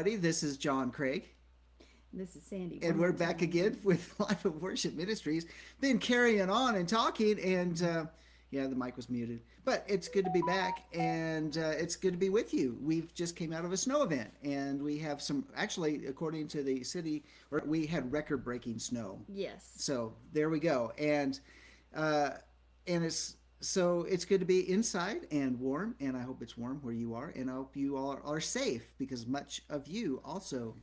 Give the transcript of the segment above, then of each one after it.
everybody. This is John Craig. This is Sandy. And we're back again with Life of Worship Ministries. Been carrying on and talking, and yeah, the mic was muted. But it's good to be back, and it's good to be with you. We've just came out of a snow event, and we have some, actually, according to the city, we had record-breaking snow. Yes. So there we go. And it's good to be inside and warm, and I hope it's warm where you are, and I hope you all are safe, because much of you also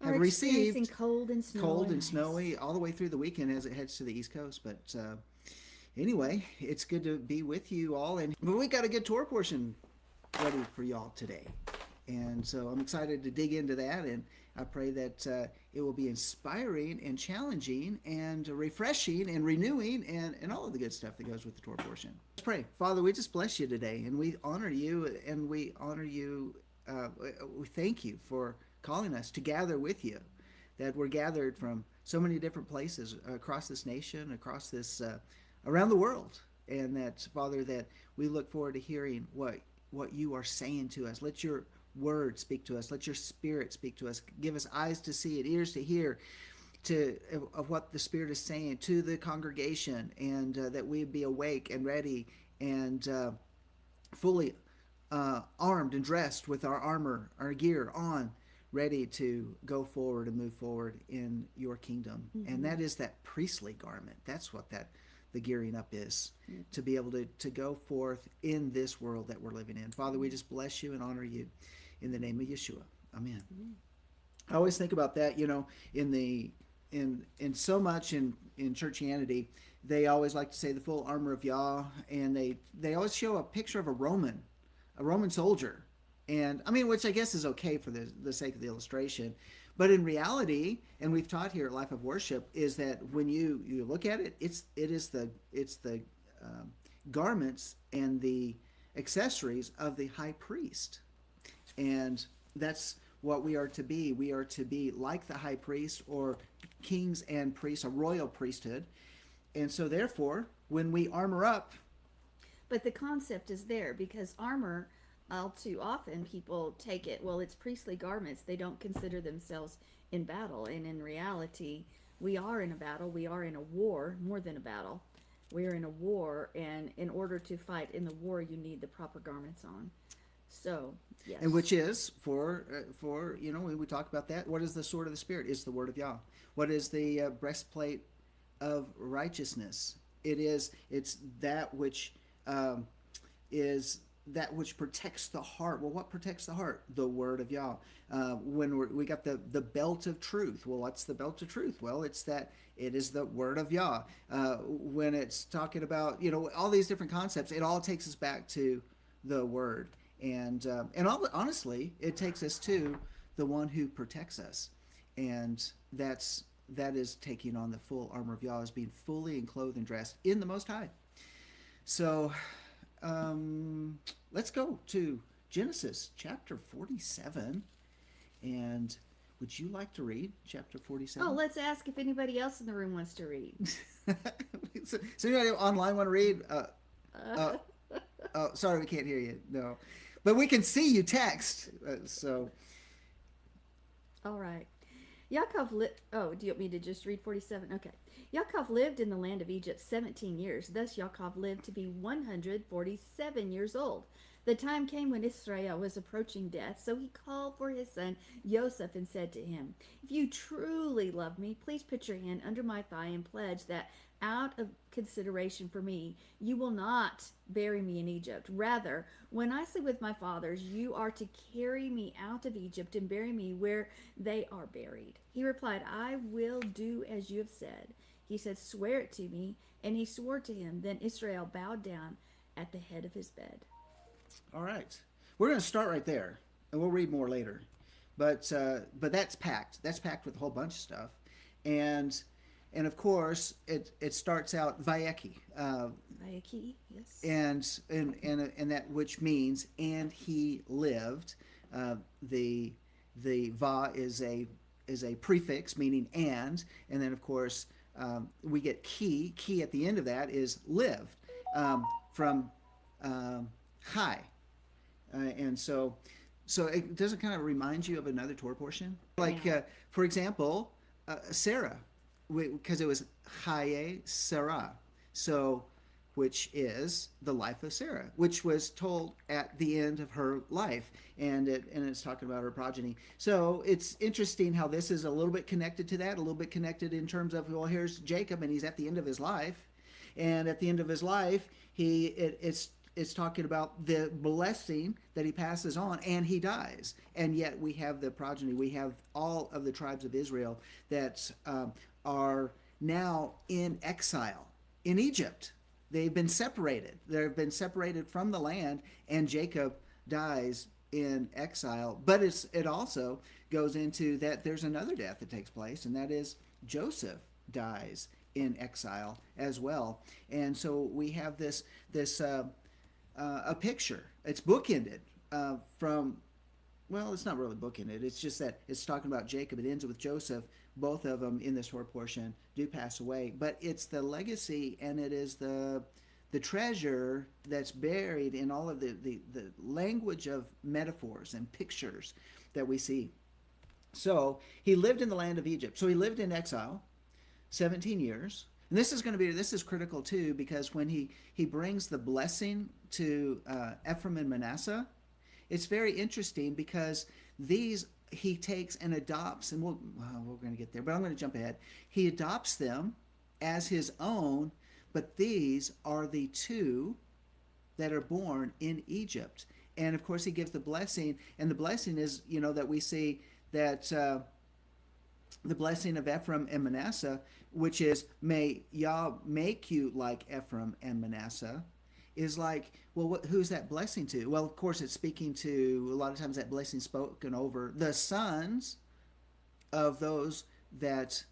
have received cold and snowy all the way through the weekend as it heads to the East Coast. But anyway, it's good to be with you all, but we got a good Torah portion ready for y'all today, and so I'm excited to dig into that, and I pray that it will be inspiring and challenging and refreshing and renewing and all of the good stuff that goes with the Torah portion. Let's pray. Father, we just bless you today, and we honor you, we thank you for calling us to gather with you, that we're gathered from so many different places across this nation, across this, around the world, and that, Father, that we look forward to hearing what you are saying to us. Let your word speak to us. Let your spirit speak to us. Give us eyes to see and ears to hear of what the Spirit is saying to the congregation, and that we be awake and ready and fully armed and dressed with our armor, our gear on, ready to go forward and move forward in your kingdom. Mm-hmm. And that is that priestly garment. That's what the gearing up is, mm-hmm. to be able to go forth in this world that we're living in. Father, we just bless you and honor you in the name of Yeshua. Amen. Mm-hmm. I always think about that, in so much in churchianity, they always like to say the full armor of Yah, and they always show a picture of a Roman soldier. And I mean, which I guess is okay for the sake of the illustration, but in reality, and we've taught here at Life of Worship, is that when you look at it, it's the garments and the accessories of the high priest, and that's what we are to be. We are to be like the high priest, or kings and priests, a royal priesthood, and so therefore, when we armor up, but the concept is there, because armor, all too often people take it, well, it's priestly garments. They don't consider themselves in battle. And in reality, we are in a battle. We are in a war, more than a battle. We are in a war, and in order to fight in the war, you need the proper garments on. So, yes. And which is, for when we talk about that, what is the sword of the Spirit? It's the word of Yah. What is the breastplate of righteousness? It's that which is that which protects the heart. Well, what protects the heart? The word of Yah. When we got the belt of truth. Well, what's the belt of truth? Well, it is the word of Yah. When it's talking about, all these different concepts, it all takes us back to the word. And honestly, it takes us to the one who protects us. And that is taking on the full armor of Yah, as being fully and clothed and dressed in the Most High. So, let's go to Genesis chapter 47. And would you like to read chapter 47? Oh, let's ask if anybody else in the room wants to read. So anybody online want to read? Oh, sorry, we can't hear you. No. But we can see you text. All right. Oh, do you want me to just read 47? Okay. Yaakov lived in the land of Egypt 17 years. Thus Yaakov lived to be 147 years old. The time came when Israel was approaching death, so he called for his son Joseph and said to him, "If you truly love me, please put your hand under my thigh and pledge that out of consideration for me, you will not bury me in Egypt. Rather, when I sleep with my fathers, you are to carry me out of Egypt and bury me where they are buried." He replied, "I will do as you have said." He said, "Swear it to me." And he swore to him. Then Israel bowed down at the head of his bed. All right. We're going to start right there, and we'll read more later. But that's packed. That's packed with a whole bunch of stuff. And of course, it starts out Vayechi. Vayechi, yes. And that which means, and he lived. The va is a prefix meaning and then of course we get key. Key at the end of that is lived, from high, and so So it doesn't kind of remind you of another Torah portion? Like, Yeah. for example, Sarah, because it was Chaye Sarah. So, which is the life of Sarah, which was told at the end of her life, and it's talking about her progeny. So it's interesting how this is a little bit connected to that, a little bit connected in terms of, well, here's Jacob, and he's at the end of his life, and at the end of his life, it's talking about the blessing that he passes on, and he dies, and yet we have the progeny, we have all of the tribes of Israel that are now in exile in Egypt. They've been separated. They've been separated from the land, and Jacob dies in exile. But it also goes into that there's another death that takes place, and that is Joseph dies in exile as well. And so we have this a picture. It's bookended from. Well, it's not really bookended. It's just that it's talking about Jacob. It ends with Joseph. Both of them in this Torah portion do pass away, but it's the legacy, and it is the treasure that's buried in all of the language of metaphors and pictures that we see. So he lived in the land of Egypt. So he lived in exile 17 years. And this is critical too, because when he brings the blessing to Ephraim and Manasseh, it's very interesting because these he takes and adopts, and we're going to get there, but I'm going to jump ahead. He adopts them as his own, but these are the two that are born in Egypt. And of course, he gives the blessing, and the blessing is, that we see that the blessing of Ephraim and Manasseh, which is, may Yah make you like Ephraim and Manasseh, is like, well, who's that blessing to? Well, of course, it's speaking to, a lot of times that blessing spoken over the sons of those that,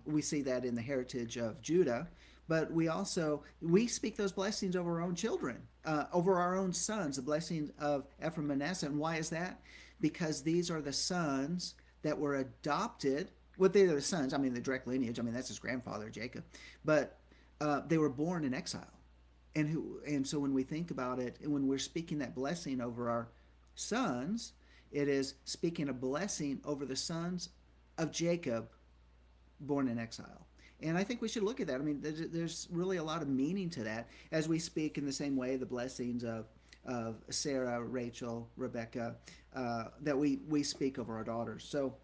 we see that in the heritage of Judah, but we speak those blessings over our own children, over our own sons, the blessing of Ephraim and Manasseh. And why is that? Because these are the sons that were adopted. Well, they are the sons, the direct lineage, that's his grandfather, Jacob, but they were born in exile. And so when we think about it, and when we're speaking that blessing over our sons, it is speaking a blessing over the sons of Jacob born in exile. And I think we should look at that. There's really a lot of meaning to that as we speak in the same way the blessings of Sarah, Rachel, Rebecca, that we speak over our daughters. So,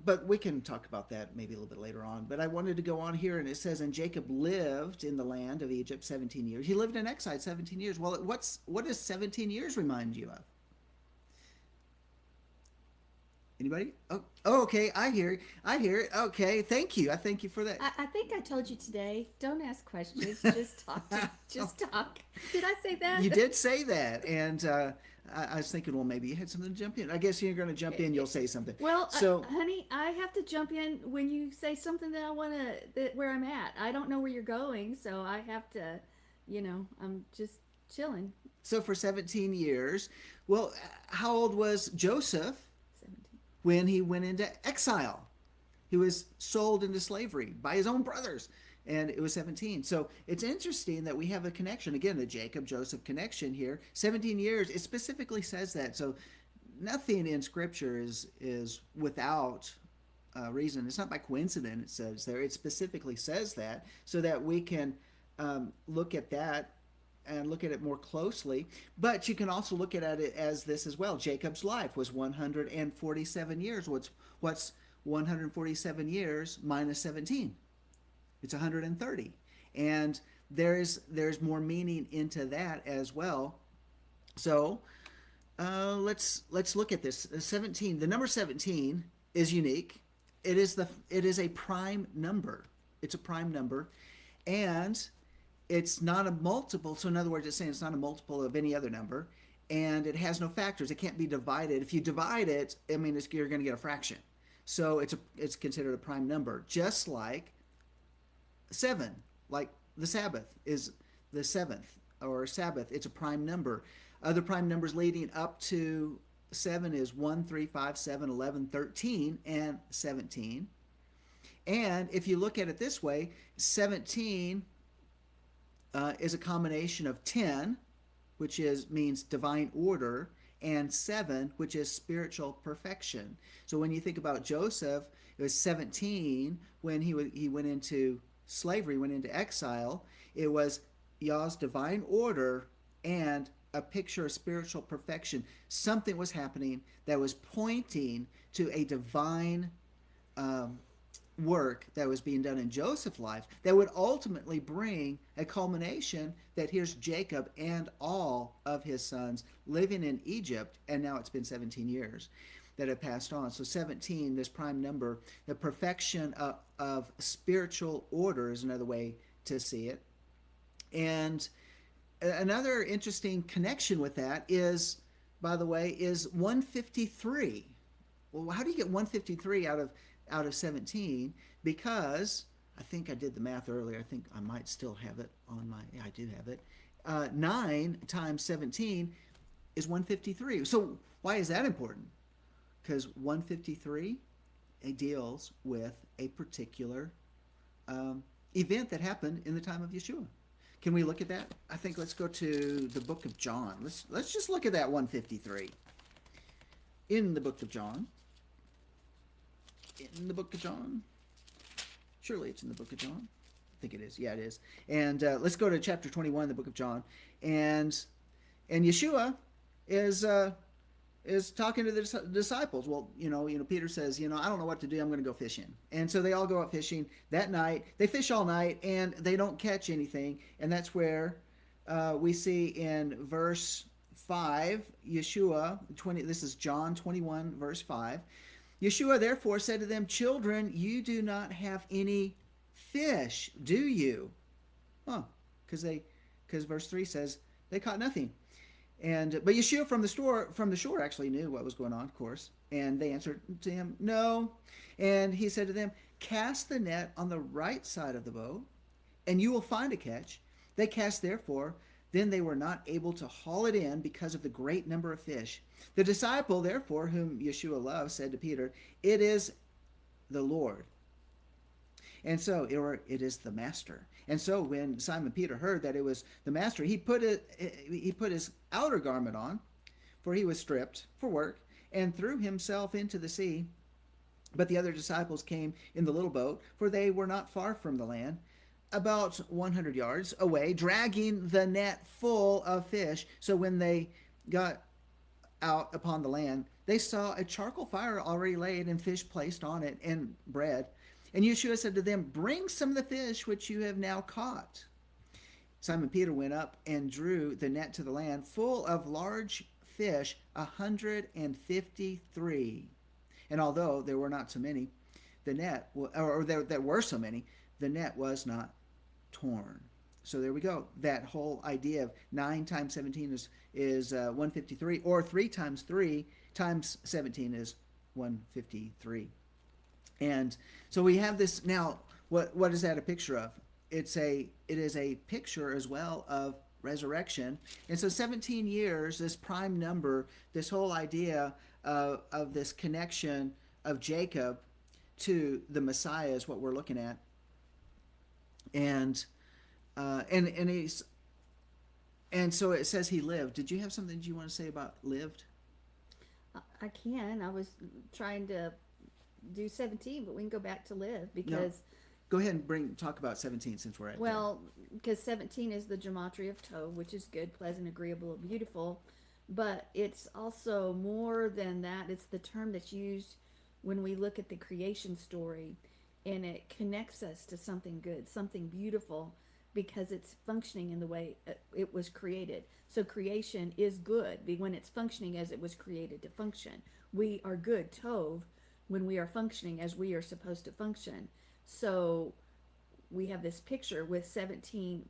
but we can talk about that maybe a little bit later on. But I wanted to go on here, and it says, and Jacob lived in the land of Egypt 17 years. He lived in exile 17 years. Well, what does 17 years remind you of? Anybody? Oh, okay. I hear it. Okay, thank you. I thank you for that. I think I told you today, don't ask questions, just talk. Just talk. Did I say that? You did say that, and I was thinking, well, maybe you had something to jump in. I guess you're going to jump in. You'll say something. Well, so, honey, I have to jump in when you say something that I want to, where I'm at. I don't know where you're going, so I have to, I'm just chilling. So for 17 years, well, how old was Joseph 17. when he went into exile? He was sold into slavery by his own brothers, and it was 17. So it's interesting that we have a connection, again, the Jacob-Joseph connection here. 17 years, it specifically says that. So nothing in Scripture is without reason. It's not by coincidence it says there. It specifically says that so that we can look at that and look at it more closely. But you can also look at it as this as well. Jacob's life was 147 years. What's 147 years minus 17? It's 130. And there's more meaning into that as well. So let's look at this. 17. The number 17 is unique. It is a prime number. It's a prime number, and it's not a multiple. So in other words, it's saying it's not a multiple of any other number, and it has no factors. It can't be divided. If you divide it, you're going to get a fraction. So it's considered a prime number, just like 7, like the Sabbath is the 7th, or Sabbath. It's a prime number. Other prime numbers leading up to 7 is 1, 3, 5, 7, 11, 13, and 17. And if you look at it this way, 17 is a combination of 10 which means divine order, and 7, which is spiritual perfection. So when you think about Joseph, it was 17 when he went into slavery, went into exile. It was Yah's divine order and a picture of spiritual perfection. Something was happening that was pointing to a divine work that was being done in Joseph's life that would ultimately bring a culmination that here's Jacob and all of his sons living in Egypt, and now it's been 17 years that have passed on. So 17, this prime number, the perfection of spiritual order is another way to see it. And another interesting connection with that is, by the way, is 153. Well, how do you get 153 out of 17? Because I think I did the math earlier. I think I might still have it on my. Yeah, I do have it. 9 times 17 is 153. So why is that important? Because 153 deals with a particular event that happened in the time of Yeshua. Can we look at that? I think let's go to the book of John. Let's just look at that 153 in the book of John. In the book of John. Surely it's in the book of John. I think it is. Yeah, it is. And let's go to chapter 21 in the book of John. And Yeshua is talking to the disciples. Well, Peter says, I don't know what to do. I'm going to go fishing. And so they all go out fishing that night. They fish all night and they don't catch anything. And that's where we see in verse 5, Yeshua, this is John 21, verse 5. Yeshua therefore said to them, "Children, you do not have any fish, do you?" Because verse 3 says they caught nothing. But Yeshua from the shore actually knew what was going on, of course. And they answered to him, "No." And he said to them, "Cast the net on the right side of the boat, and you will find a catch." They cast therefore. Then they were not able to haul it in because of the great number of fish. The disciple, therefore, whom Yeshua loved, said to Peter, "It is the Lord." And so it is the master. And so when Simon Peter heard that it was the master, he put his outer garment on, for he was stripped for work, and threw himself into the sea. But the other disciples came in the little boat, for they were not far from the land, about 100 yards away, dragging the net full of fish. So when they got out upon the land, they saw a charcoal fire already laid and fish placed on it and bread. And Yeshua said to them, "Bring some of the fish which you have now caught." Simon Peter went up and drew the net to the land, full of large fish, 153. And although there were not so many, there were so many, the net was not torn. So there we go. That whole idea of 9 times 17 is 153, or 3 times 3 times 17 is 153. And so we have this now. What is that a picture of? It is a picture as well of resurrection. And so 17 years, this prime number, this whole idea of this connection of Jacob to the Messiah is what we're looking at. And so it says he lived. Did you have something you want to say about lived? I can. I was trying to do 17, but we can go back to live because. No. Go ahead and talk about 17 since we're at Well, because 17 is the gematria of Tov, which is good, pleasant, agreeable, beautiful. But it's also more than that. It's the term that's used when we look at the creation story, and it connects us to something good, something beautiful, because it's functioning in the way it was created. So creation is good when it's functioning as it was created to function. We are good, Tov, when we are functioning as we are supposed to function. So we have this picture with 17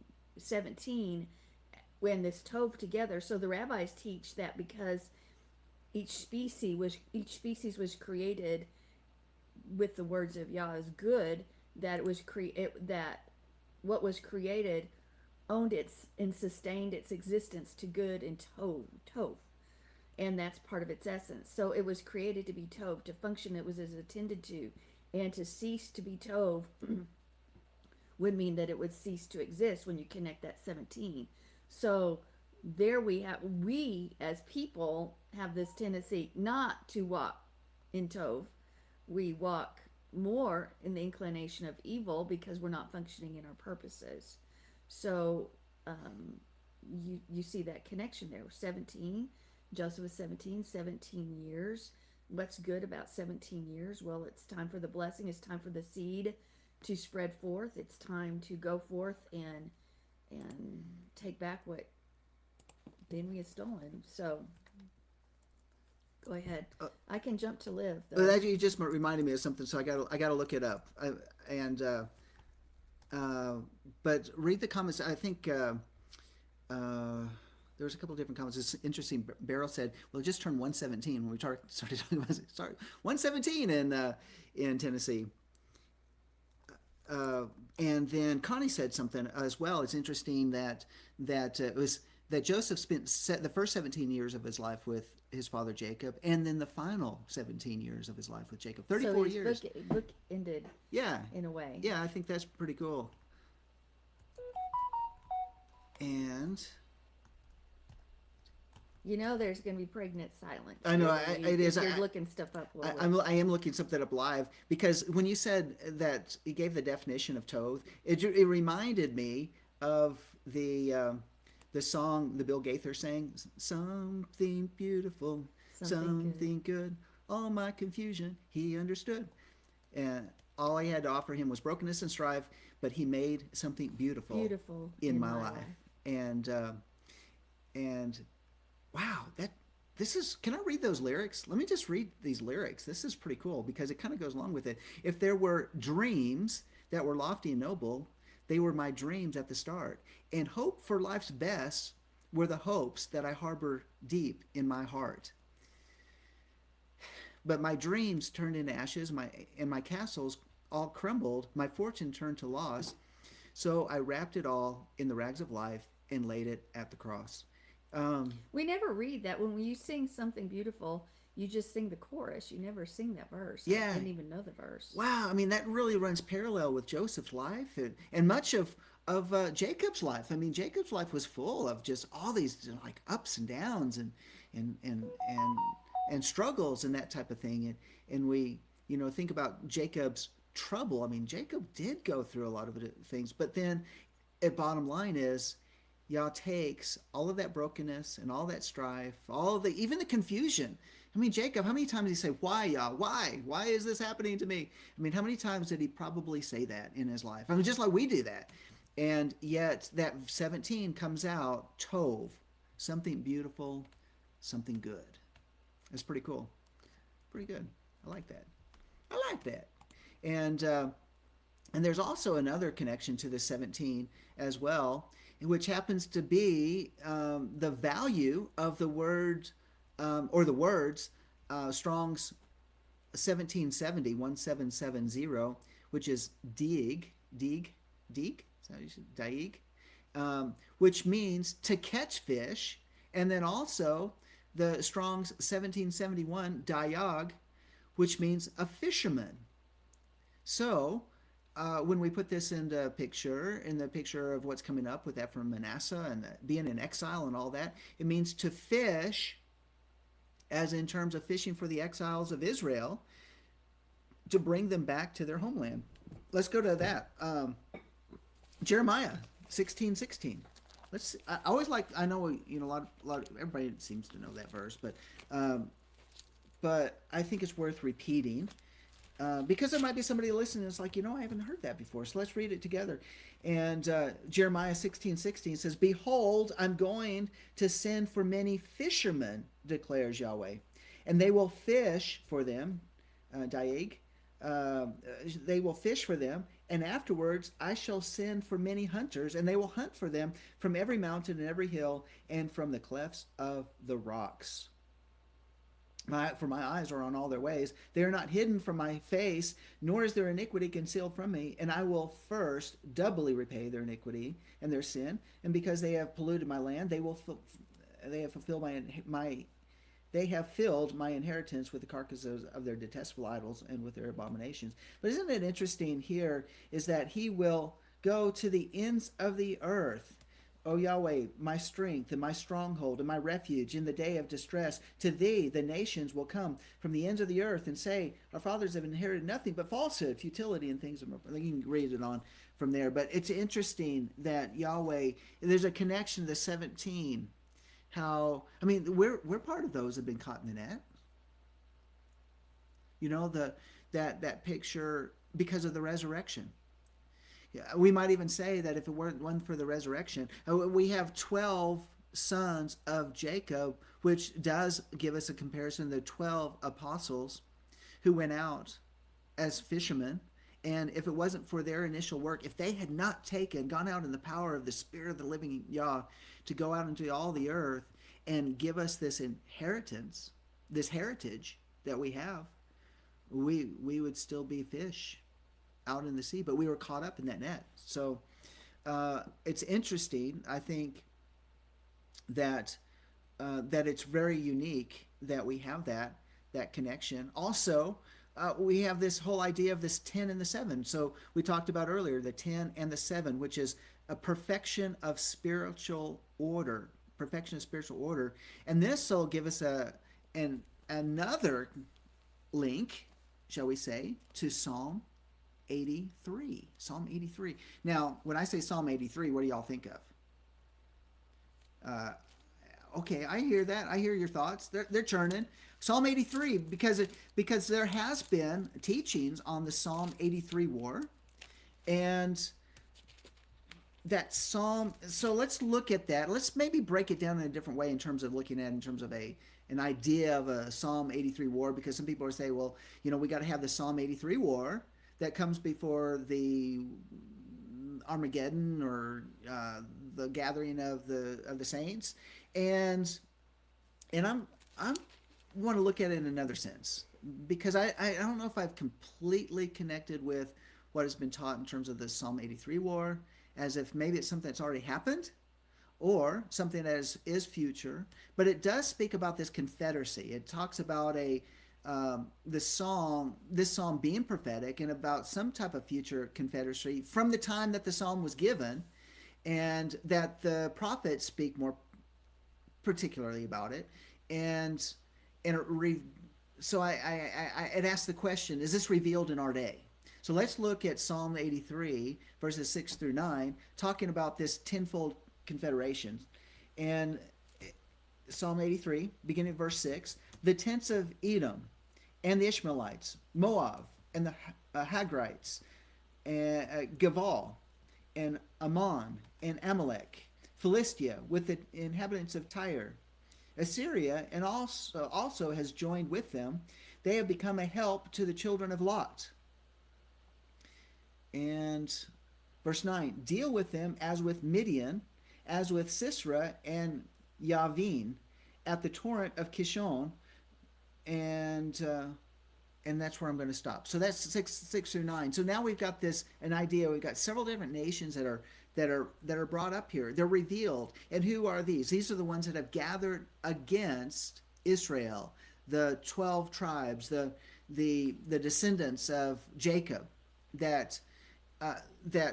when this Tov together. So the rabbis teach that because each species was created with the words of Yah is good, that it was that what was created owned its and sustained its existence to good and Tov. And that's part of its essence. So it was created to be Tov, to function it was as intended to. And to cease to be Tov would mean that it would cease to exist when you connect that 17. So there we as people have this tendency not to walk in Tov. We walk more in the inclination of evil because we're not functioning in our purposes. So you see that connection there. 17, Joseph was 17 years. What's good about 17 years? Well, it's time for the blessing. It's time for the seed to spread forth. It's time to go forth and take back what the enemy has stolen. So go ahead. I can jump to live. Though. That you just reminded me of something, so I got to look it up. But read the comments. I think there was a couple of different comments. It's interesting. Beryl said, "Well, it just turned 117 when we started talking about it. Sorry, 117 in Tennessee." And then Connie said something as well. It's interesting that it was that Joseph spent the first 17 years of his life with his father Jacob, and then the final 17 years of his life with Jacob. 34 years. Book ended. Yeah. In a way. Yeah, I think that's pretty cool. And there's going to be pregnant silence. I know it is. You're looking stuff up. I am looking something up live because when you said that he gave the definition of Tov, it reminded me of the song the Bill Gaither sang, something beautiful, something good. All my confusion he understood, and all I had to offer him was brokenness and strife, but he made something beautiful in my life. And wow, this is, can I read those lyrics? Let me just read these lyrics. This is pretty cool because it kind of goes along with it. If there were dreams that were lofty and noble, they were my dreams at the start. And hope for life's best were the hopes that I harbor deep in my heart. But my dreams turned into ashes, and my castles all crumbled. My fortune turned to loss. So I wrapped it all in the rags of life and laid it at the cross. We never read that. When you sing something beautiful, you just sing the chorus. You never sing that verse. Yeah. I didn't even know the verse. Wow. I mean, that really runs parallel with Joseph's life and much of Jacob's life. I mean, Jacob's life was full of just all these like ups and downs and struggles and that type of thing. And we, think about Jacob's trouble. I mean, Jacob did go through a lot of things, but then the bottom line is, Yah takes all of that brokenness and all that strife, even the confusion. I mean, Jacob, how many times did he say, why, Yah? Why? Why is this happening to me? I mean, how many times did he probably say that in his life? I mean, just like we do that. And yet that 17 comes out, Tov, something beautiful, something good. That's pretty cool. Pretty good. I like that. And there's also another connection to the 17 as well, which happens to be the value of the word or the words Strong's 1770, which is dig, is that how you say daig, which means to catch fish, and then also the Strong's 1771 dayag, which means a fisherman. So when we put this in the picture of what's coming up with that from Manasseh and being in exile and all that, it means to fish, as in terms of fishing for the exiles of Israel, to bring them back to their homeland. Let's go to that. Jeremiah 16:16. I always like. I know a lot. Everybody seems to know that verse, but I think it's worth repeating. Because there might be somebody listening that's like, I haven't heard that before. So let's read it together. And Jeremiah 16:16 says, behold, I'm going to send for many fishermen, declares Yahweh. And they will fish for them, daig. They will fish for them. And afterwards, I shall send for many hunters, and they will hunt for them from every mountain and every hill and from the clefts of the rocks. For my eyes are on all their ways. They are not hidden from my face, nor is their iniquity concealed from me. And I will first doubly repay their iniquity and their sin. And because they have polluted my land, they have filled my inheritance with the carcasses of their detestable idols and with their abominations. But isn't it interesting here is that he will go to the ends of the earth. O Yahweh, my strength and my stronghold and my refuge in the day of distress. To thee the nations will come from the ends of the earth and say, our fathers have inherited nothing but falsehood, futility, and things. You can read it on from there. But it's interesting that Yahweh, there's a connection to the 17. How, I mean, we're part of those that have been caught in the net. You know, that picture because of the resurrection. We might even say that if it weren't one for the resurrection, we have 12 sons of Jacob, which does give us a comparison of the 12 apostles who went out as fishermen. And if it wasn't for their initial work, if they had not gone out in the power of the Spirit of the living Yah to go out into all the earth and give us this inheritance, this heritage that we have, we would still be fish out in the sea, but we were caught up in that net. So it's interesting. I think that it's very unique that we have that connection. Also, we have this whole idea of this 10 and the 7. So we talked about earlier the 10 and the 7, which is a perfection of spiritual order. Perfection of spiritual order, and this will give us another link, shall we say, to Psalm 83. Psalm 83. Now, when I say Psalm 83, what do y'all think of? Okay, I hear that. I hear your thoughts. They're churning. Psalm 83, because there has been teachings on the Psalm 83 war, and that psalm. So let's look at that. Let's maybe break it down in a different way in terms of looking at it in terms of an idea of a Psalm 83 war, because some people are saying, well, you know, we got to have the Psalm 83 war that comes before the Armageddon or the gathering of the saints, and I'm want to look at it in another sense, because I don't know if I've completely connected with what has been taught in terms of the Psalm 83 war, as if maybe it's something that's already happened or something that is future. But it does speak about this confederacy. It talks about this psalm being prophetic and about some type of future confederacy from the time that the psalm was given, and that the prophets speak more particularly about it. So it asks the question, is this revealed in our day? So let's look at Psalm 83, verses 6 through 9, talking about this tenfold confederation. And Psalm 83, beginning at verse 6, the tents of Edom and the Ishmaelites, Moab and the Hagrites, and Gabal and Ammon and Amalek, Philistia with the inhabitants of Tyre, Assyria and also has joined with them. They have become a help to the children of Lot. And verse 9, deal with them as with Midian, as with Sisera and Yavin at the torrent of Kishon, and that's where I'm going to stop. So that's 6 through 9. So now we've got an idea. We've got several different nations that are brought up here. They're revealed. And who are these? These are the ones that have gathered against Israel, the 12 tribes, the descendants of Jacob that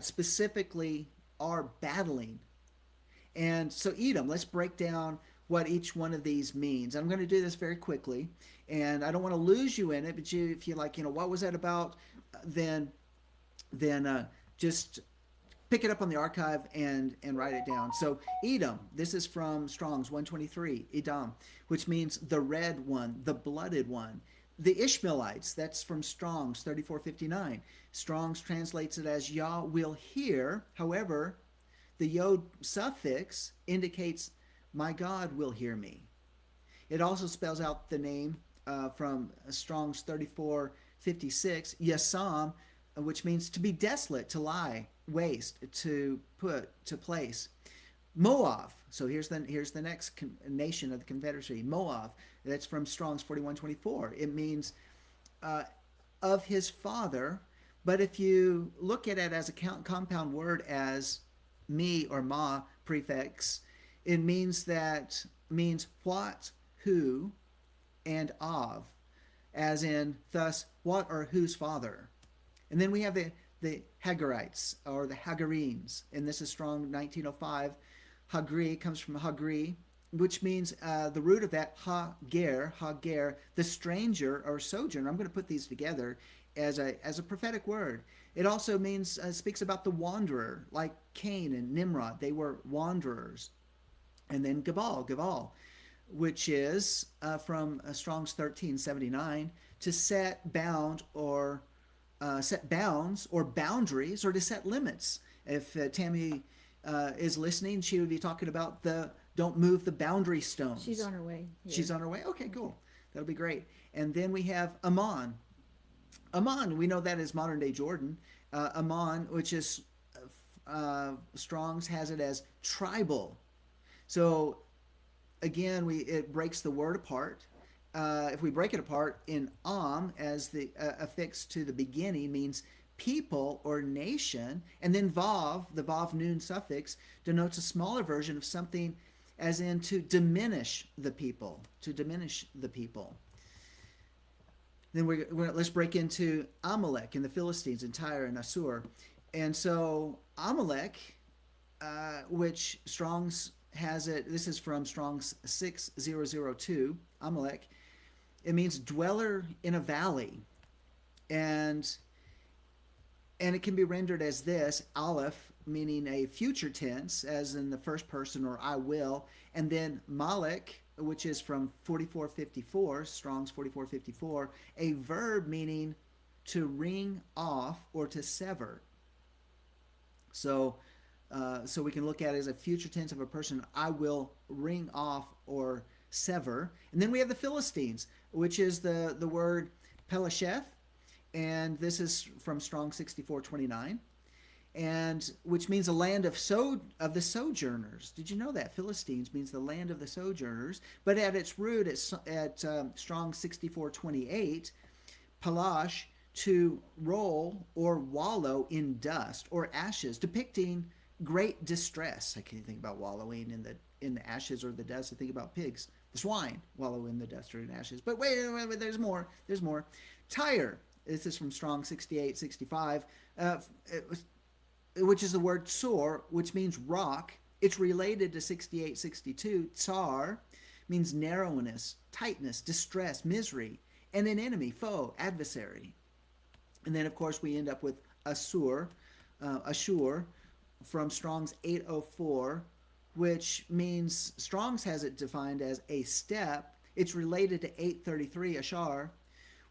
specifically are battling. And so Edom, let's break down what each one of these means. I'm going to do this very quickly, and I don't want to lose you in it, but if you like, what was that about, then just pick it up on the archive and write it down. So Edom, this is from Strong's 123, Edom, which means the red one, the blooded one. The Ishmaelites, that's from Strong's 3459. Strong's translates it as Yah will hear. However, the Yod suffix indicates my God will hear me. It also spells out the name from Strong's 3456, Yasam, which means to be desolate, to lie, waste, to put, to place. Moab, so here's the next nation of the confederacy, Moab. That's from Strong's 4124. It means of his father, but if you look at it as a compound word as me or ma prefix, it means what, who, and of, as in thus what or whose father. And then we have the Hagarites or the Hagarenes, and this is Strong 1905, Hagri comes from Hagri, which means the root of that Hager, the stranger or sojourner. I'm going to put these together as a prophetic word. It also means speaks about the wanderer, like Cain and Nimrod. They were wanderers. And then Gabal, which is from Strong's 1379, to set bounds or boundaries, or to set limits. If Tammy is listening, she would be talking about don't move the boundary stones. She's on her way. Here. She's on her way? Okay, cool. That'll be great. And then we have Ammon. Ammon, we know that is modern day Jordan. Ammon, which is Strong's has it as tribal. So again, it breaks the word apart. If we break it apart in as the affixed to the beginning, means people or nation, and then vav, the vav noon suffix, denotes a smaller version of something, as in to diminish the people. To diminish the people. Then let's break into Amalek and the Philistines in Tyre and Assur. And so Amalek, which Strong's has it, this is from Strong's 6002, Amalek, it means dweller in a valley. And it can be rendered as this, Aleph, meaning a future tense, as in the first person or I will, and then Malek, which is from 4454, Strong's 4454, a verb meaning to wring off or to sever. So we can look at it as a future tense of a person, I will wring off or sever. And then we have the Philistines, which is the word Pelasheth, and this is from Strong 6429, and which means a land of the sojourners. Did you know that? Philistines means the land of the sojourners, but at its root, at Strong 6428, Palash, to roll or wallow in dust or ashes, depicting great distress. I can't think about wallowing in the ashes or the dust. I think about pigs, the swine, wallow in the dust or in ashes. But wait, there's more. There's more. Tyre. This is from Strong 6865, which is the word tsor, which means rock. It's related to 6862. Tsar means narrowness, tightness, distress, misery, and an enemy, foe, adversary. And then, of course, we end up with Ashur from Strong's 804, which means Strong's has it defined as a step. It's related to 833, Ashar,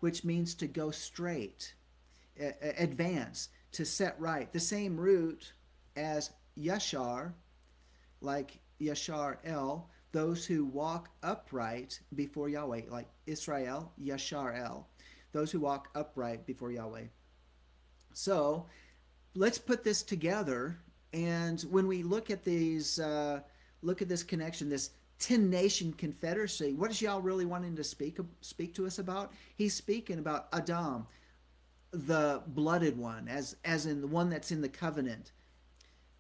which means to go straight, advance, to set right. The same root as Yashar, like Yashar El, those who walk upright before Yahweh, like Israel, Yashar El, those who walk upright before Yahweh. So let's put this together, and when we look at these, look at this connection, this 10-nation confederacy, what is Yah really wanting to speak to us about? He's speaking about Adam, the blooded one, as in the one that's in the covenant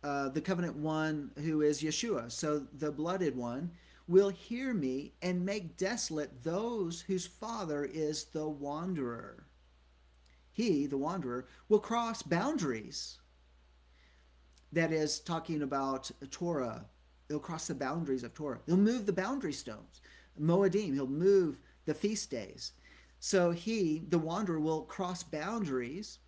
one who is Yeshua. So the blooded one will hear me and make desolate those whose father is the wanderer. He, the wanderer, will cross boundaries. That is talking about Torah. He'll cross the boundaries of Torah. He'll move the boundary stones. Moedim, he'll move the feast days. So he, the wanderer, will cross boundaries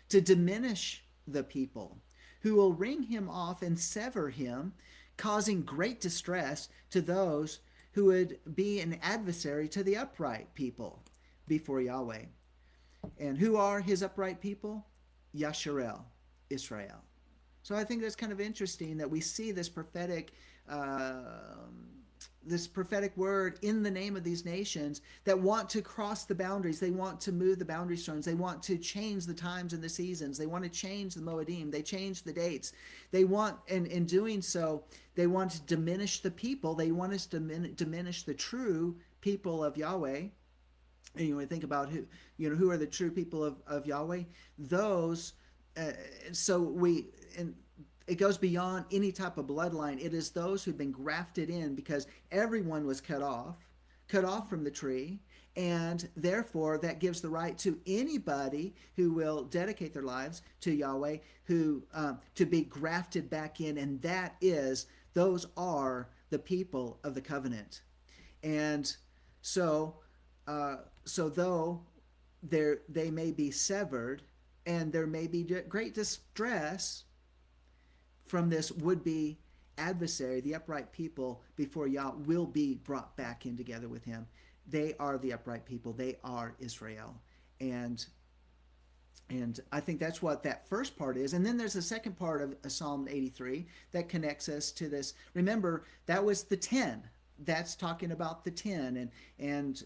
to diminish the people, who will wring him off and sever him, causing great distress to those who would be an adversary to the upright people before Yahweh. And who are his upright people? Yasharel, Israel. So I think that's kind of interesting that we see this prophetic word in the name of these nations that want to cross the boundaries. They want to move the boundary stones. They want to change the times and the seasons. They want to change the Moedim. They change the dates. They want, and in doing so, they want to diminish the people. They want us to diminish the true people of Yahweh. And you think about who are the true people of Yahweh? Those. It goes beyond any type of bloodline. It is those who've been grafted in, because everyone was cut off from the tree, and therefore that gives the right to anybody who will dedicate their lives to Yahweh, who to be grafted back in, and that is Those are the people of the covenant. And so, though they may be severed, and there may be great distress from this would-be adversary, the upright people before Yah will be brought back in together with him. They are the upright people. They are Israel. And I think that's what that first part is. And then there's the second part of Psalm 83 that connects us to this. Remember, that was the 10. That's talking about the 10. And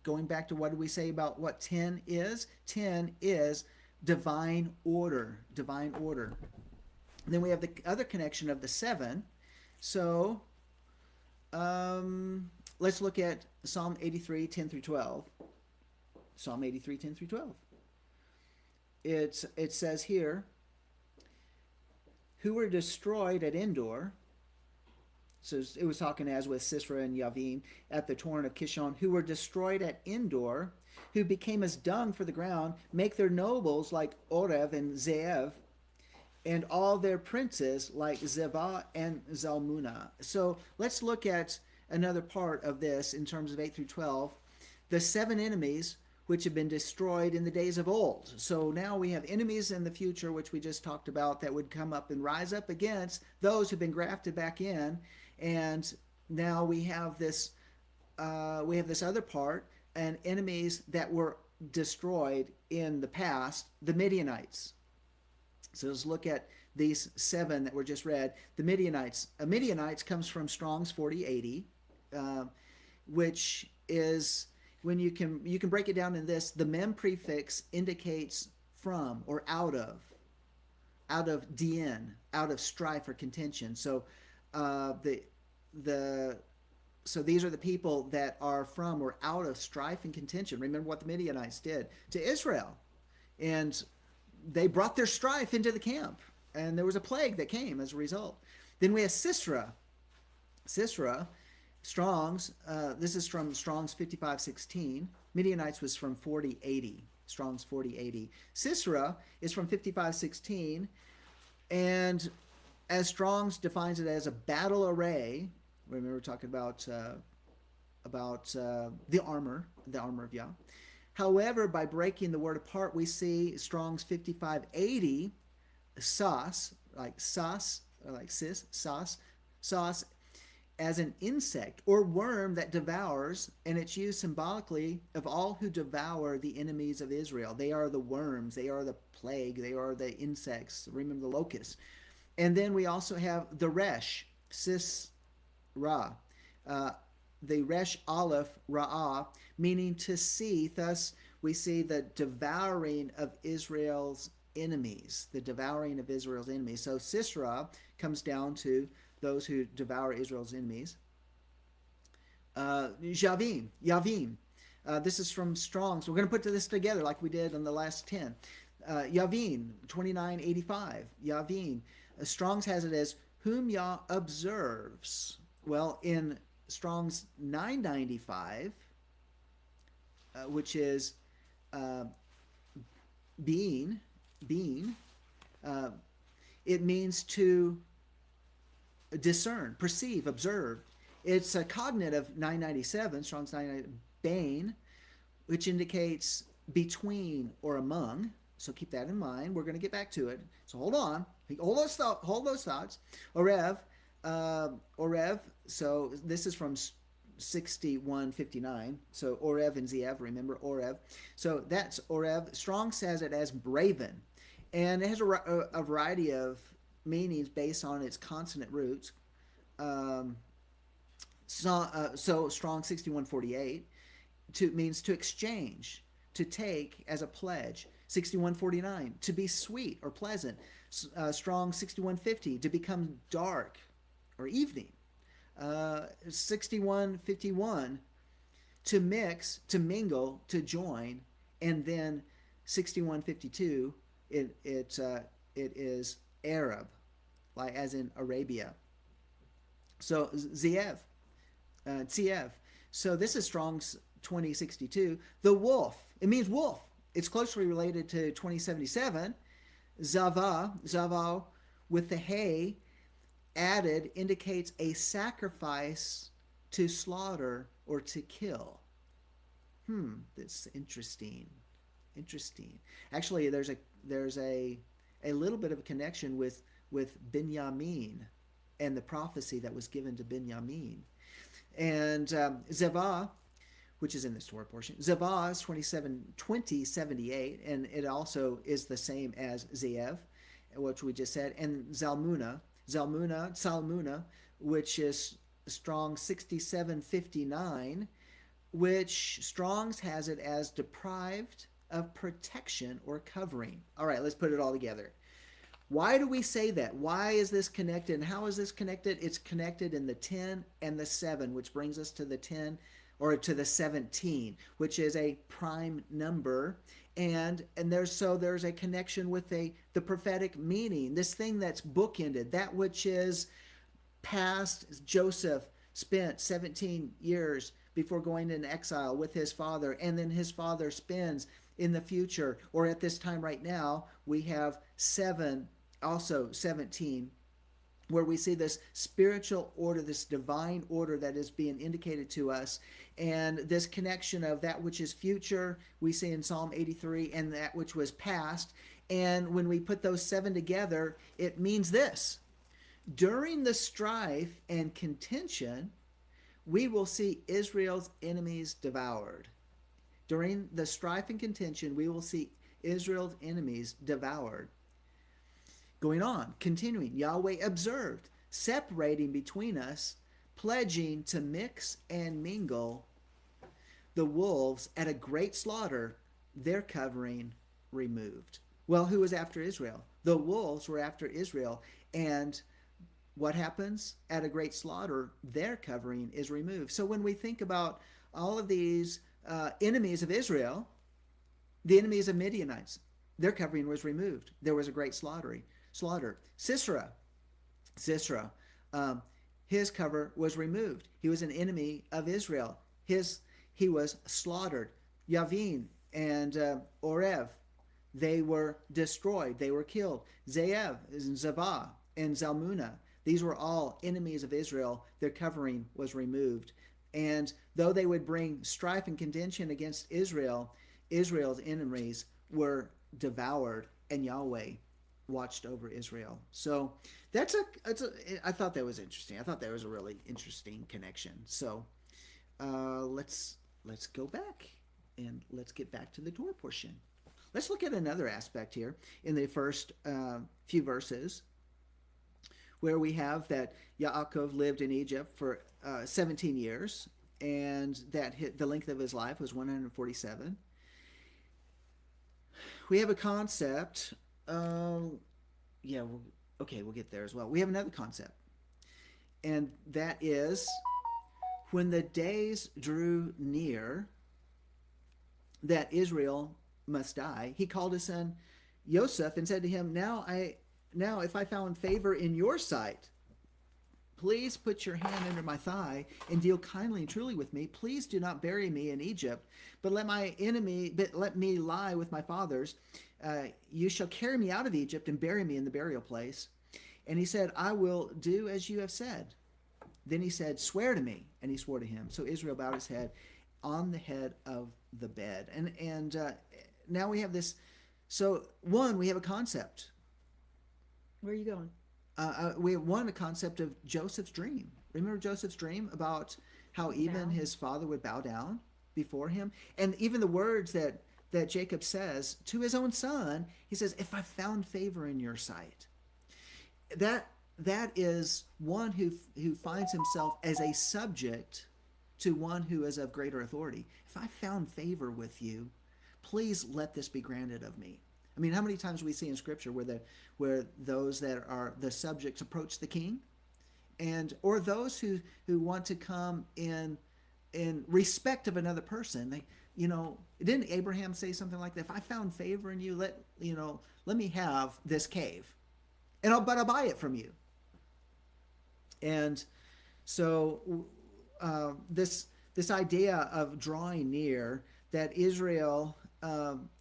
going back to what did we say about what 10 is? 10 is divine order. Divine order. And then we have the other connection of the 7. So let's look at Psalm 83, 10 through 12. Psalm 83, 10 through 12. It says here, who were destroyed at Endor. So it was talking as with Sisera and Yavin at the torrent of Kishon, who were destroyed at Endor, who became as dung for the ground, make their nobles like Oreb and Zeev, and all their princes like Zevah and Zalmunna. So let's look at another part of this in terms of 8 through 12. The 7 enemies which have been destroyed in the days of old. So now we have enemies in the future, which we just talked about, that would come up and rise up against those who've been grafted back in. And now we have this other part, and enemies that were destroyed in the past, the Midianites. So let's look at these 7 that were just read. The Midianites. Midianites comes from Strong's 4080, which is, when you can break it down in this, the mem prefix indicates from or out of dien, out of strife or contention. So so these are the people that are from or out of strife and contention. Remember what the Midianites did to Israel, and they brought their strife into the camp, and there was a plague that came as a result. Then we have Sisera. Strong's, this is from Strong's 5516. Midianites was from 4080. Strong's 4080. Sisera is from 5516, and as Strong's defines it as a battle array. Remember, we're talking about the armor of Yah. However, by breaking the word apart, we see Strong's 5580, sauce, like sauce, or like sis, sauce, as an insect or worm that devours, and it's used symbolically of all who devour the enemies of Israel. They are the worms, they are the plague, they are the insects. Remember the locusts. And then we also have the resh, Sisra, the resh aleph ra'ah, meaning to see. Thus, we see the devouring of Israel's enemies, the devouring of Israel's enemies. So Sisra comes down to those who devour Israel's enemies. Yavin. This is from Strong's. We're going to put this together like we did on the last 10. Yavin, 2985. Yavin. Strong's has it as whom Yah observes. Well, in Strong's 995, which is being, it means to discern, perceive, observe. It's a cognative 997, Strong's 997, bane, which indicates between or among. So keep that in mind. We're going to get back to it. So hold on. Hold those thoughts. Orev. So this is from 6159. So Orev and Zeev. Remember Orev. So that's Orev. Strong says it as braven. And it has a variety of meanings based on its consonant roots. So Strong 6148 means to exchange, to take as a pledge. 6149, to be sweet or pleasant. Strong 6150, to become dark or evening. 6151, to mix, to mingle, to join. And then 6152, it is Arab, like as in Arabia. So Zeev. So this is Strong's 2062. The wolf. It means wolf. It's closely related to 2077. Zava with the hay, added indicates a sacrifice to slaughter or to kill. That's interesting. Interesting. Actually, there's a little bit of a connection with Binyamin and the prophecy that was given to Binyamin. And Zevah, which is in this Torah portion, Zevah is 2078, and it also is the same as Zeev, which we just said, and Zalmunna, which is Strong 6759, which Strong's has it as deprived of protection or covering. All right, let's put it all together. Why do we say that? Why is this connected? And how is this connected? It's connected in the 10 and the 7, which brings us to the 10 or to the 17, which is a prime number. And there's a connection with the prophetic meaning, this thing that's bookended, that which is past. Joseph spent 17 years before going into exile with his father, and then his father spends in the future, or at this time right now, we have 7, also 17, where we see this spiritual order, this divine order that is being indicated to us, and this connection of that which is future, we see in Psalm 83, and that which was past. And when we put those 7 together, it means this: during the strife and contention, we will see Israel's enemies devoured. During the strife and contention, we will see Israel's enemies devoured. Going on, continuing, Yahweh observed, separating between us, pledging to mix and mingle the wolves at a great slaughter, their covering removed. Well, who was after Israel? The wolves were after Israel. And what happens? At a great slaughter, their covering is removed. So when we think about all of these enemies of Israel, the enemies of Midianites, their covering was removed. There was a great slaughter. Sisera, his cover was removed. He was an enemy of Israel. He was slaughtered. Yavin and Orev, they were destroyed. They were killed. Zeev, Zavah, and Zalmunna, these were all enemies of Israel. Their covering was removed. And though they would bring strife and contention against Israel, Israel's enemies were devoured, and Yahweh watched over Israel. So I thought that was interesting. I thought that was a really interesting connection. So let's go back and let's get back to the Torah portion. Let's look at another aspect here in the first few verses, where we have that Yaakov lived in Egypt for 17 years, and that the length of his life was 147. We have a concept. We'll get there as well. We have another concept, and that is when the days drew near that Israel must die, he called his son Joseph and said to him, Now if I found favor in your sight, please put your hand under my thigh and deal kindly and truly with me. Please do not bury me in Egypt, but let me lie with my fathers. You shall carry me out of Egypt and bury me in the burial place. And he said, I will do as you have said. Then he said, swear to me. And he swore to him. So Israel bowed his head on the head of the bed. And now we have this. So we have a concept. Where are you going? We have a concept of Joseph's dream. Remember Joseph's dream about how even his father would bow down before him? And even the words that Jacob says to his own son, he says, if I found favor in your sight. That is one who finds himself as a subject to one who is of greater authority. If I found favor with you, please let this be granted of me. I mean, how many times we see in Scripture where those that are the subjects approach the king, or those who want to come in respect of another person. Didn't Abraham say something like that? If I found favor in you, let me have this cave, but I'll buy it from you. And so this idea of drawing near, that Israel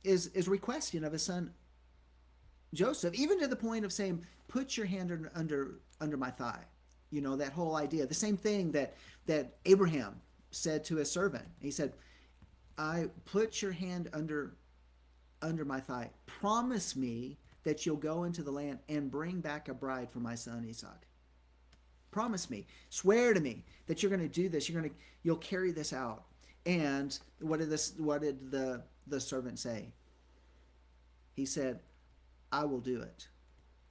is requesting of his son Joseph, even to the point of saying, put your hand under my thigh. You know, that whole idea. The same thing that Abraham said to his servant. He said, I put your hand under my thigh. Promise me that you'll go into the land and bring back a bride for my son Isaac. Promise me, swear to me that you're going to do this. You'll carry this out. And what did the servant say? He said, I will do it.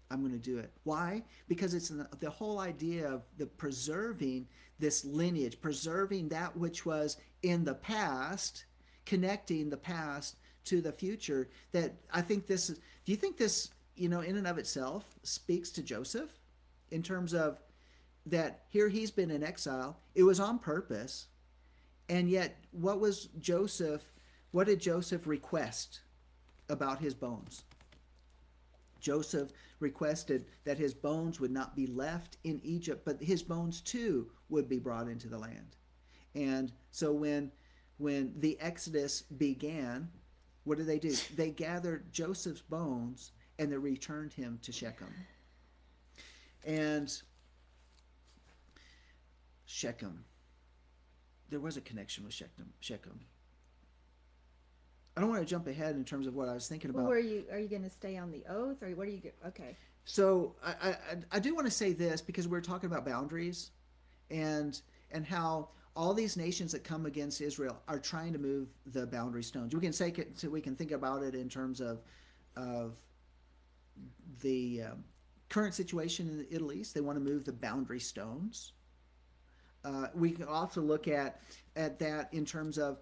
I'm going to do it. Why? Because it's the whole idea of the preserving this lineage, preserving that which was in the past, connecting the past to the future. That I think this is, do you think this, in and of itself speaks to Joseph in terms of that here he's been in exile. It was on purpose. And yet what did Joseph request about his bones? Joseph requested that his bones would not be left in Egypt, but his bones too would be brought into the land. And so when the Exodus began, what did they do? They gathered Joseph's bones and they returned him to Shechem. And Shechem, there was a connection with Shechem. I don't want to jump ahead in terms of what I was thinking about. Well, are you going to stay on the oath, or what are you? Okay. So I do want to say this because we're talking about boundaries, and how all these nations that come against Israel are trying to move the boundary stones. We can say we can think about it in terms of the current situation in the Middle East. They want to move the boundary stones. We can also look at that in terms of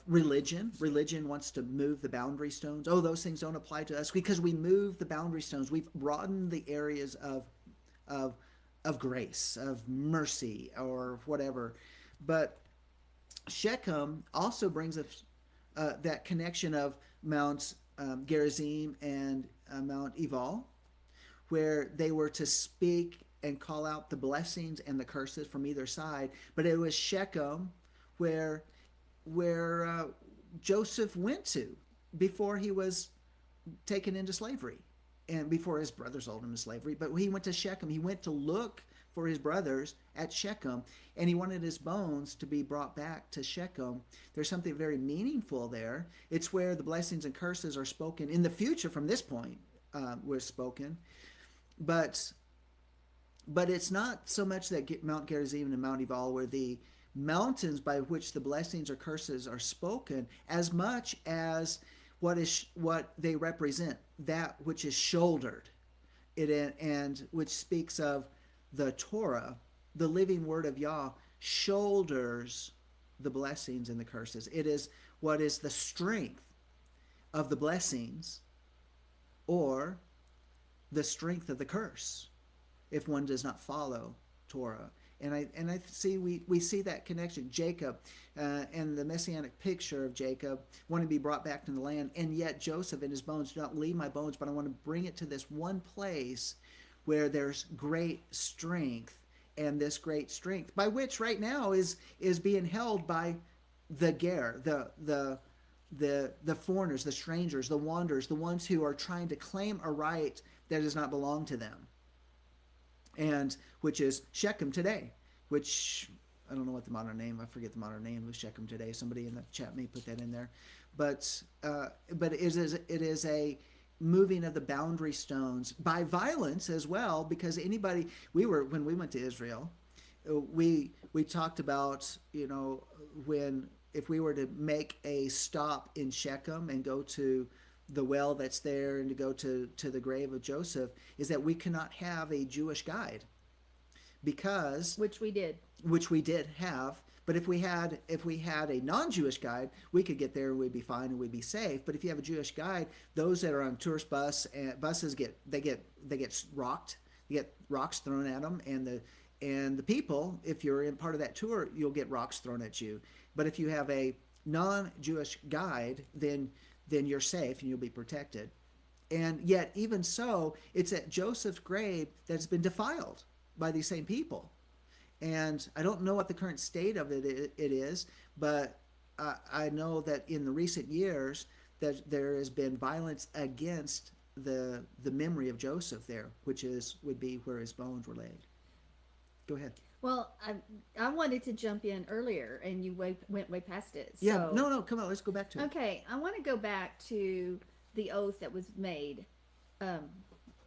religion. Religion wants to move the boundary stones. Oh, those things don't apply to us because we move the boundary stones. We've broadened the areas of grace, of mercy, or whatever. But Shechem also brings us that connection of Mount Gerizim and Mount Ebal, where they were to speak and call out the blessings and the curses from either side. But it was Shechem where Joseph went to before he was taken into slavery and before his brothers sold him to slavery. But he went to Shechem. He went to look for his brothers at Shechem, and he wanted his bones to be brought back to Shechem. There's something very meaningful there. It's where the blessings and curses are spoken in the future from this point, were spoken. But it's not so much that Mount Gerizim and Mount Ebal were the mountains by which the blessings or curses are spoken, as much as what they represent, that which is shouldered, and which speaks of the Torah, the living word of Yah, shoulders the blessings and the curses. It is what is the strength of the blessings or the strength of the curse if one does not follow Torah. And I see we see that connection. Jacob and the messianic picture of Jacob wanting to be brought back to the land, and yet Joseph and his bones, do not leave my bones, but I want to bring it to this one place where there's great strength, and this great strength, by which right now is being held by the ger, the foreigners, the strangers, the wanderers, the ones who are trying to claim a right that does not belong to them. And which is Shechem today, which I don't know what the modern name, I forget the modern name of Shechem today. Somebody in the chat may put that in there. But it is a moving of the boundary stones by violence as well, because when we went to Israel, we talked about, if we were to make a stop in Shechem and go to the well that's there and to go to the grave of Joseph, is that we cannot have a Jewish guide, because which we did have. But if we had a non-Jewish guide, we could get there and we'd be fine and we'd be safe. But if you have a Jewish guide, those that are on tourist buses get rocked. They get rocks thrown at them, and the people, if you're in part of that tour, you'll get rocks thrown at you. But if you have a non-Jewish guide, then you're safe and you'll be protected. And yet, even so, it's at Joseph's grave that's been defiled by these same people. And I don't know what the current state of it is, but I know that in the recent years that there has been violence against the memory of Joseph there, which would be where his bones were laid. Go ahead. Well, I wanted to jump in earlier, and you went way past it. So, Yeah, no, come on, let's go back to it. okay, I want to go back to the oath that was made.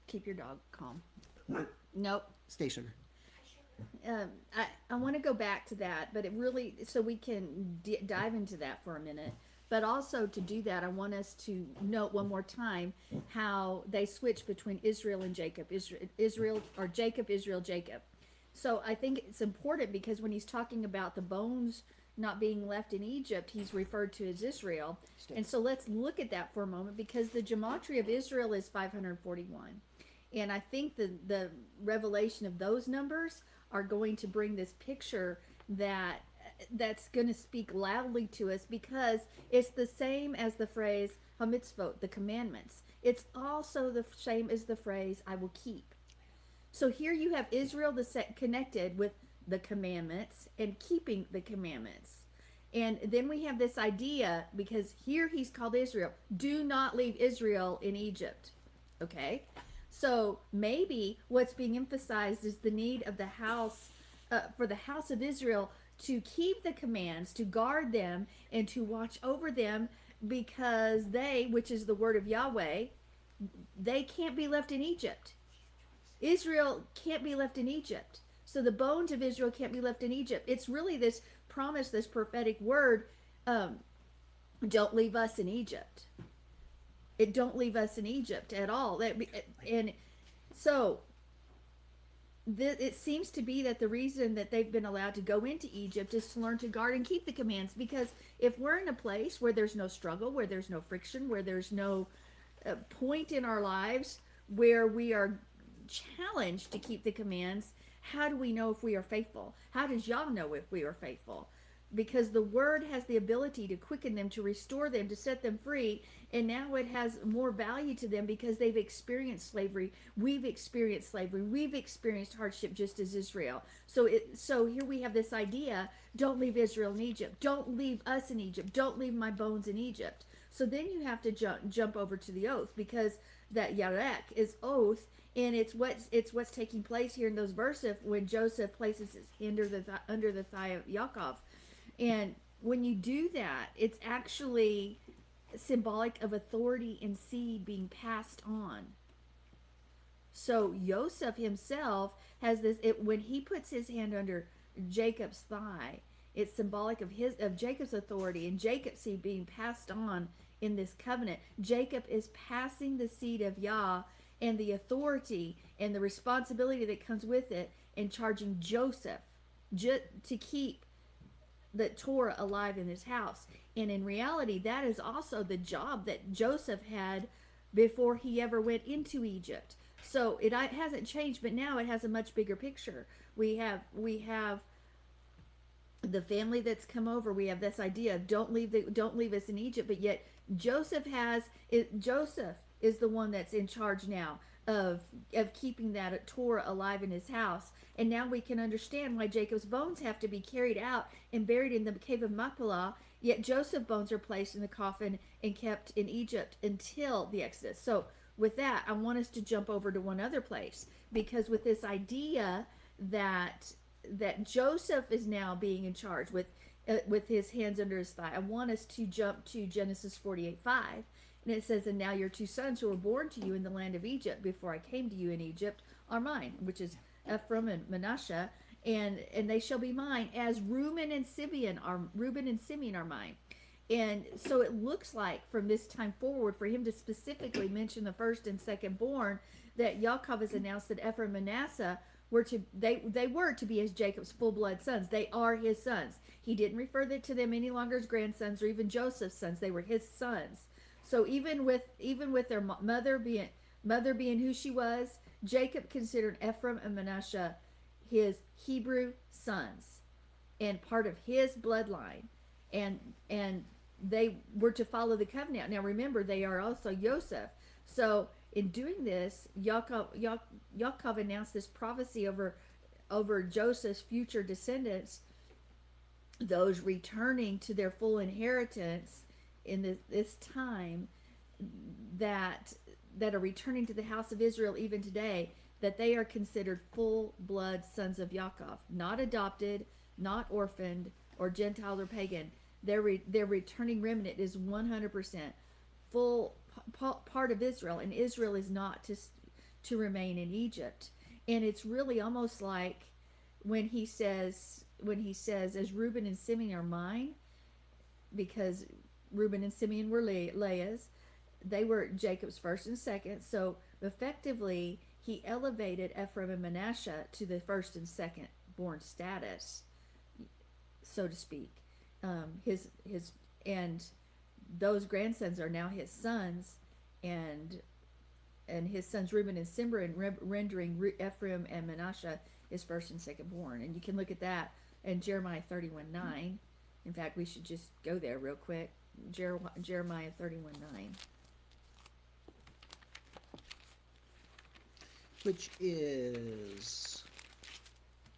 Keep your dog calm. Nope. Stay, sugar. I want to go back to that, but it really, so we can dive into that for a minute. But also to do that, I want us to note one more time how they switch between Israel and Jacob. Israel, or Jacob, Israel, Jacob. So I think it's important because when he's talking about the bones not being left in Egypt, he's referred to as Israel. And so let's look at that for a moment, because the gematria of Israel is 541. And I think the revelation of those numbers are going to bring this picture that's going to speak loudly to us, because it's the same as the phrase hamitzvot, the commandments. It's also the same as the phrase I will keep. So here you have Israel connected with the commandments and keeping the commandments. And then we have this idea, because here he's called Israel. Do not leave Israel in Egypt. Okay? So maybe what's being emphasized is the need of the house, for the house of Israel to keep the commands, to guard them, and to watch over them, because they, which is the word of Yahweh, they can't be left in Egypt. Israel can't be left in Egypt. So the bones of Israel can't be left in Egypt. It's really this promise, this prophetic word, don't leave us in Egypt. Don't leave us in Egypt at all. And so it seems to be that the reason that they've been allowed to go into Egypt is to learn to guard and keep the commands. Because if we're in a place where there's no struggle, where there's no friction, where there's no point in our lives where we are challenged to keep the commands, how do we know if we are faithful? How does Yah know if we are faithful? Because the word has the ability to quicken them, to restore them, to set them free, and now it has more value to them because they've experienced slavery. We've experienced slavery. We've experienced hardship just as Israel. So here we have this idea: don't leave Israel in Egypt. Don't leave us in Egypt. Don't leave my bones in Egypt. So then you have to jump over to the oath, because that yarek is oath. And it's what's taking place here in those verses when Joseph places his hand under the thigh of Yaakov. And when you do that, it's actually symbolic of authority and seed being passed on. So Joseph himself has this, when he puts his hand under Jacob's thigh, it's symbolic of Jacob's authority and Jacob's seed being passed on in this covenant. Jacob is passing the seed of Yah and the authority and the responsibility that comes with it, and charging Joseph to keep the Torah alive in his house. And in reality, that is also the job that Joseph had before he ever went into Egypt. So it hasn't changed, but now it has a much bigger picture. We have the family that's come over. We have this idea of don't leave us in Egypt, but yet Joseph is the one that's in charge now of keeping that Torah alive in his house. And now we can understand why Jacob's bones have to be carried out and buried in the cave of Machpelah, yet Joseph's bones are placed in the coffin and kept in Egypt until the Exodus. So with that, I want us to jump over to one other place, because with this idea that Joseph is now being in charge with his hands under his thigh, I want us to jump to Genesis 48:5. And it says, and now your two sons who were born to you in the land of Egypt before I came to you in Egypt are mine, which is Ephraim and Manasseh, and they shall be mine, as Reuben and Simeon are mine. And so it looks like from this time forward, for him to specifically mention the first and second born, that Yaakov has announced that Ephraim and Manasseh were to be as Jacob's full blood sons. They are his sons. He didn't refer to them any longer as grandsons or even Joseph's sons. They were his sons. So even with their mother being who she was, Jacob considered Ephraim and Manasseh his Hebrew sons and part of his bloodline, and they were to follow the covenant. Now remember, they are also Joseph. So in doing this, Yaakov announced this prophecy over Joseph's future descendants, those returning to their full inheritance in this time, that that are returning to the house of Israel even today, that they are considered full blood sons of Yaakov, not adopted, not orphaned, or Gentile or pagan. Their returning remnant is 100% full part of Israel, and Israel is not to remain in Egypt. And it's really almost like when he says, as Reuben and Simeon are mine, because Reuben and Simeon were Leah's, they were Jacob's first and second. So effectively, he elevated Ephraim and Manasseh to the first and second born status, so to speak. His and those grandsons are now his sons, and his sons Reuben and Simeon, rendering Ephraim and Manasseh his first and second born. And you can look at that in Jeremiah 31:9. In fact, we should just go there real quick. Jeremiah 31:9. Which is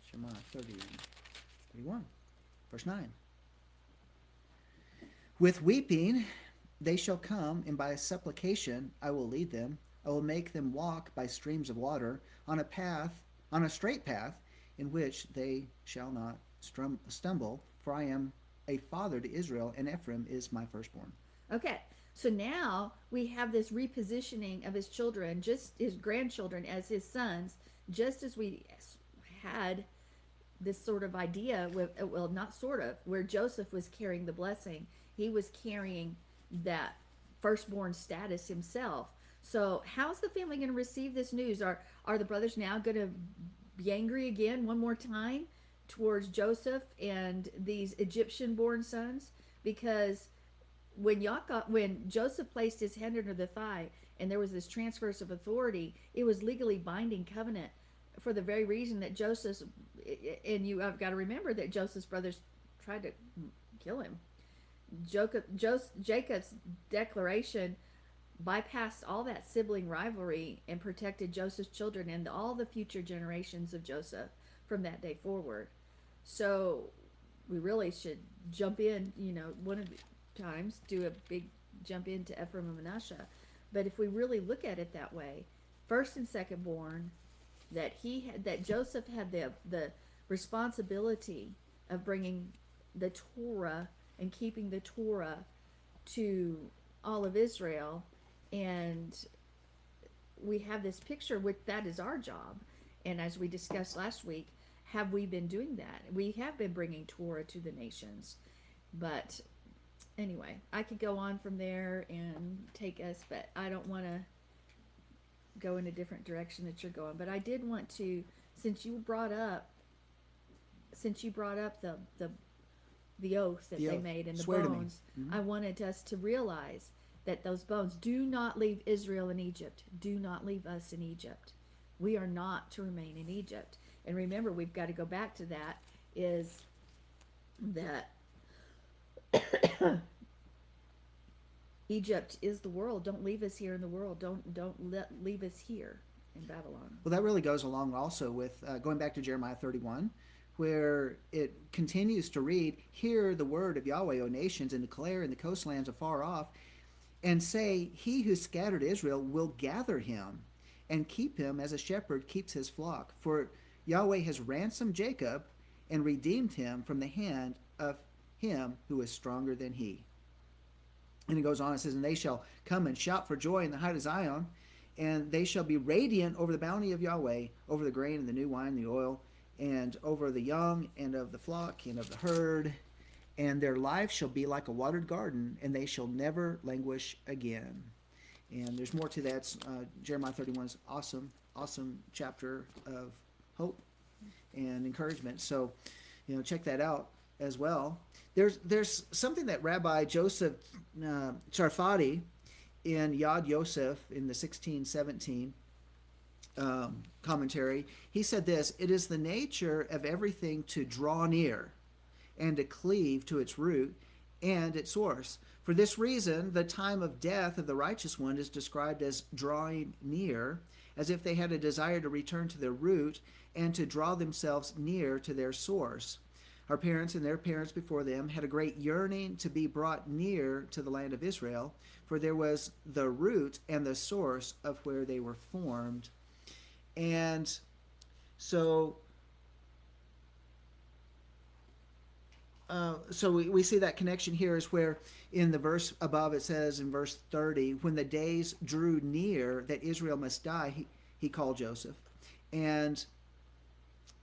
Jeremiah 31, verse 9. With weeping they shall come, and by supplication I will lead them. I will make them walk by streams of water, on a straight path, in which they shall not stumble. For I am a father to Israel, and Ephraim is my firstborn. Okay, so now we have this repositioning of his children, just his grandchildren, as his sons, just as we had this sort of idea with, well, not sort of, where Joseph was carrying the blessing. He was carrying that firstborn status himself. So how's the family going to receive this news? Are the brothers now going to be angry again one more time towards Joseph and these Egyptian-born sons? Because when Joseph placed his hand under the thigh and there was this transfer of authority, it was legally binding covenant, for the very reason that Joseph's, and I've got to remember that Joseph's brothers tried to kill him. Jacob's declaration bypassed all that sibling rivalry and protected Joseph's children and all the future generations of Joseph from that day forward. So we really should jump in, one of the times do a big jump into Ephraim and Manasseh. But if we really look at it that way, first and second born, that Joseph had the responsibility of bringing the Torah and keeping the Torah to all of Israel. And we have this picture with that is our job. And as we discussed last week, have we been doing that? We have been bringing Torah to the nations. But anyway, I could go on from there and take us, but I don't want to go in a different direction that you're going. But I did want to, since you brought up the oath that they made and the bones, I wanted us to realize that those bones do not leave Israel in Egypt, do not leave us in Egypt. We are not to remain in Egypt. And remember, we've got to go back to that, is that Egypt is the world. Don't leave us here in the world. Don't leave us here in Babylon. Well, that really goes along also with going back to Jeremiah 31, where it continues to read, "Hear the word of Yahweh, O nations, and declare in the coastlands afar off, and say, He who scattered Israel will gather him, and keep him as a shepherd keeps his flock. For Yahweh has ransomed Jacob, and redeemed him from the hand of him who is stronger than he." And it goes on, it says, "And they shall come and shout for joy in the height of Zion, and they shall be radiant over the bounty of Yahweh, over the grain and the new wine and the oil, and over the young and of the flock and of the herd. And their life shall be like a watered garden, and they shall never languish again." And there's more to that. Jeremiah 31 is awesome chapter of hope and encouragement. So, check that out as well. There's something that Rabbi Joseph Sarfati in Yad Yosef in the 1617 commentary, he said this: "It is the nature of everything to draw near and to cleave to its root and its source. For this reason, the time of death of the righteous one is described as drawing near, as if they had a desire to return to their root and to draw themselves near to their source. our parents and their parents before them had a great yearning to be brought near to the land of Israel, for there was the root and the source of where they were formed. And so we see that connection here is where in the verse above it says in verse 30, when the days drew near that Israel must die, he called Joseph. And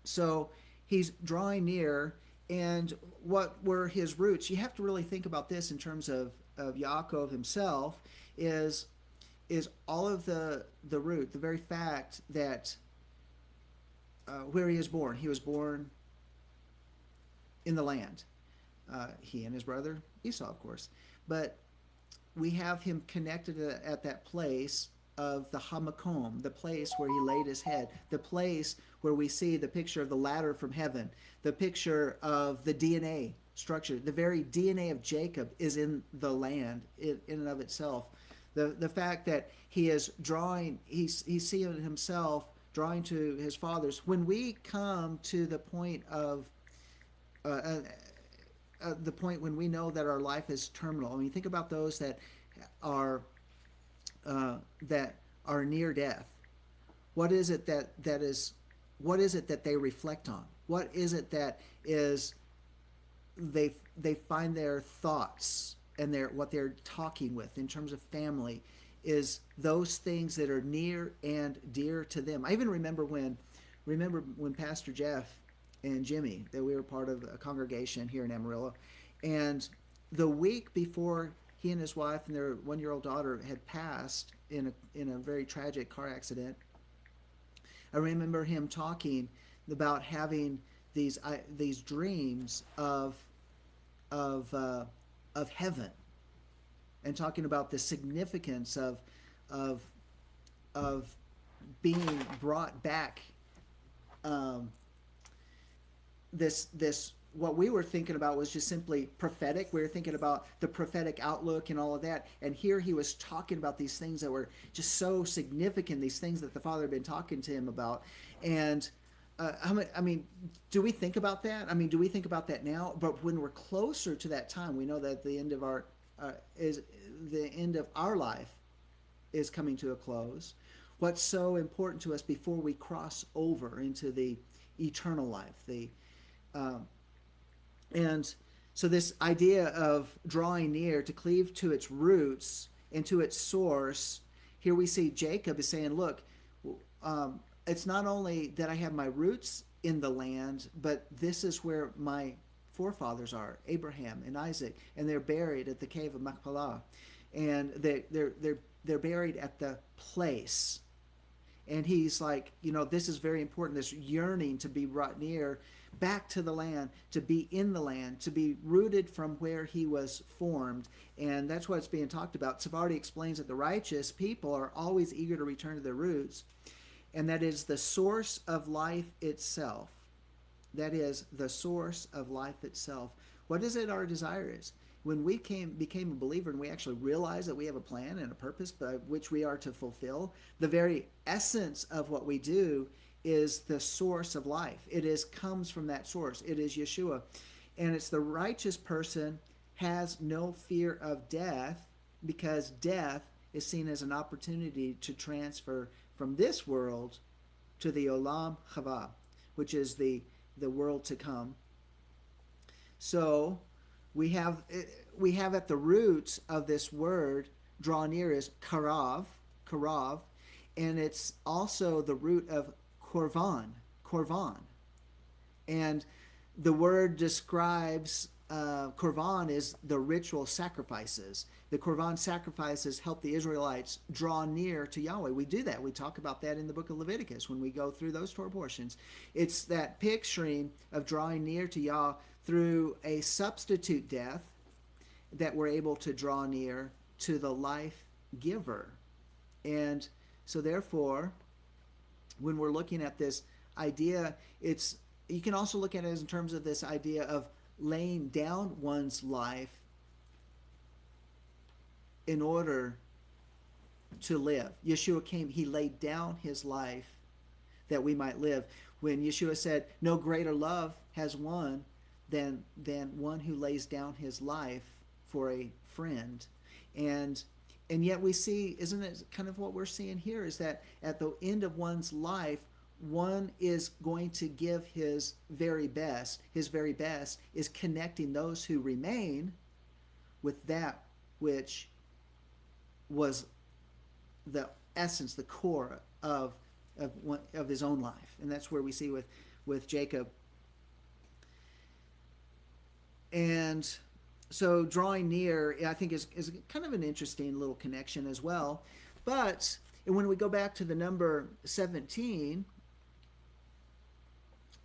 so he's drawing near, and what were his roots? You have to really think about this in terms of Yaakov himself, is all of the root, the very fact that where he is born. He was born in the land. He and his brother Esau, of course. But we have him connected at that place of the Hamakom, the place where he laid his head, the place where we see the picture of the ladder from heaven, the picture of the DNA structure. The very DNA of Jacob is in the land in and of itself. The fact that he is drawing, he's seeing himself drawing to his fathers. When we come to the point of the point when we know that our life is terminal. I mean, think about those that are near death. What is it what is it that they reflect on? What is it that is they find their thoughts and what they're talking with in terms of family is those things that are near and dear to them. I even remember when Pastor Jeff and Jimmy, that we were part of a congregation here in Amarillo, and the week before he and his wife and their 1-year-old daughter had passed in a very tragic car accident, I remember him talking about having these dreams of heaven, and talking about the significance of being brought back. This what we were thinking about was just simply prophetic. We were thinking about the prophetic outlook and all of that. And here he was talking about these things that were just so significant, these things that the Father had been talking to him about. And I mean, do we think about that? I mean, do we think about that now? But when we're closer to that time, we know that the end of our life is coming to a close. What's so important to us before we cross over into the eternal life, and so this idea of drawing near to cleave to its roots and to its source, here we see Jacob is saying, look, it's not only that I have my roots in the land, but this is where my forefathers are, Abraham and Isaac, and they're buried at the cave of Machpelah, and they're buried at the place. And he's like, this is very important, this yearning to be brought near, back to the land, to be in the land, to be rooted from where he was formed. And that's what's being talked about. Sephardi explains that the righteous people are always eager to return to their roots, and that is the source of life itself. That is the source of life itself. What is it our desire is? When we became a believer and we actually realize that we have a plan and a purpose by which we are to fulfill, the very essence of what we do is the source of life. Comes from that source. It is Yeshua. And it's the righteous person has no fear of death, because death is seen as an opportunity to transfer from this world to the Olam Haba, which is the world to come. So we have at the roots of this word draw near is karav, and it's also the root of korvan. And the word describes korvan is the ritual sacrifices. The korvan sacrifices help the Israelites draw near to Yahweh. We do that. We talk about that in the book of Leviticus when we go through those Torah portions. It's that picturing of drawing near to Yah through a substitute death that we're able to draw near to the life giver. And so therefore, when we're looking at this idea, you can also look at it as in terms of this idea of laying down one's life in order to live. Yeshua came, he laid down his life that we might live. When Yeshua said, no greater love has one than one who lays down his life for a friend. And yet we see, isn't it kind of what we're seeing here, is that at the end of one's life, one is going to give his very best. His very best is connecting those who remain with that which was the essence, the core of his own life. And that's where we see with Jacob. And so drawing near, I think, is kind of an interesting little connection as well. But when we go back to the number 17,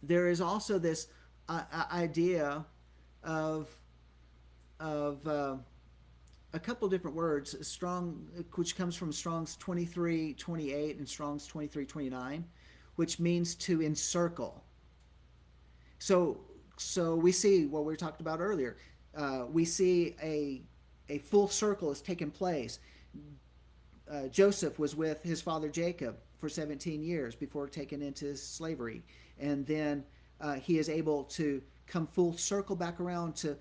there is also this idea of a couple different words, strong, which comes from Strong's 23:28 and Strong's 23:29, which means to encircle. So we see what we talked about earlier. We see a full circle has taken place. Joseph was with his father Jacob for 17 years before taken into slavery. And then he is able to come full circle back around to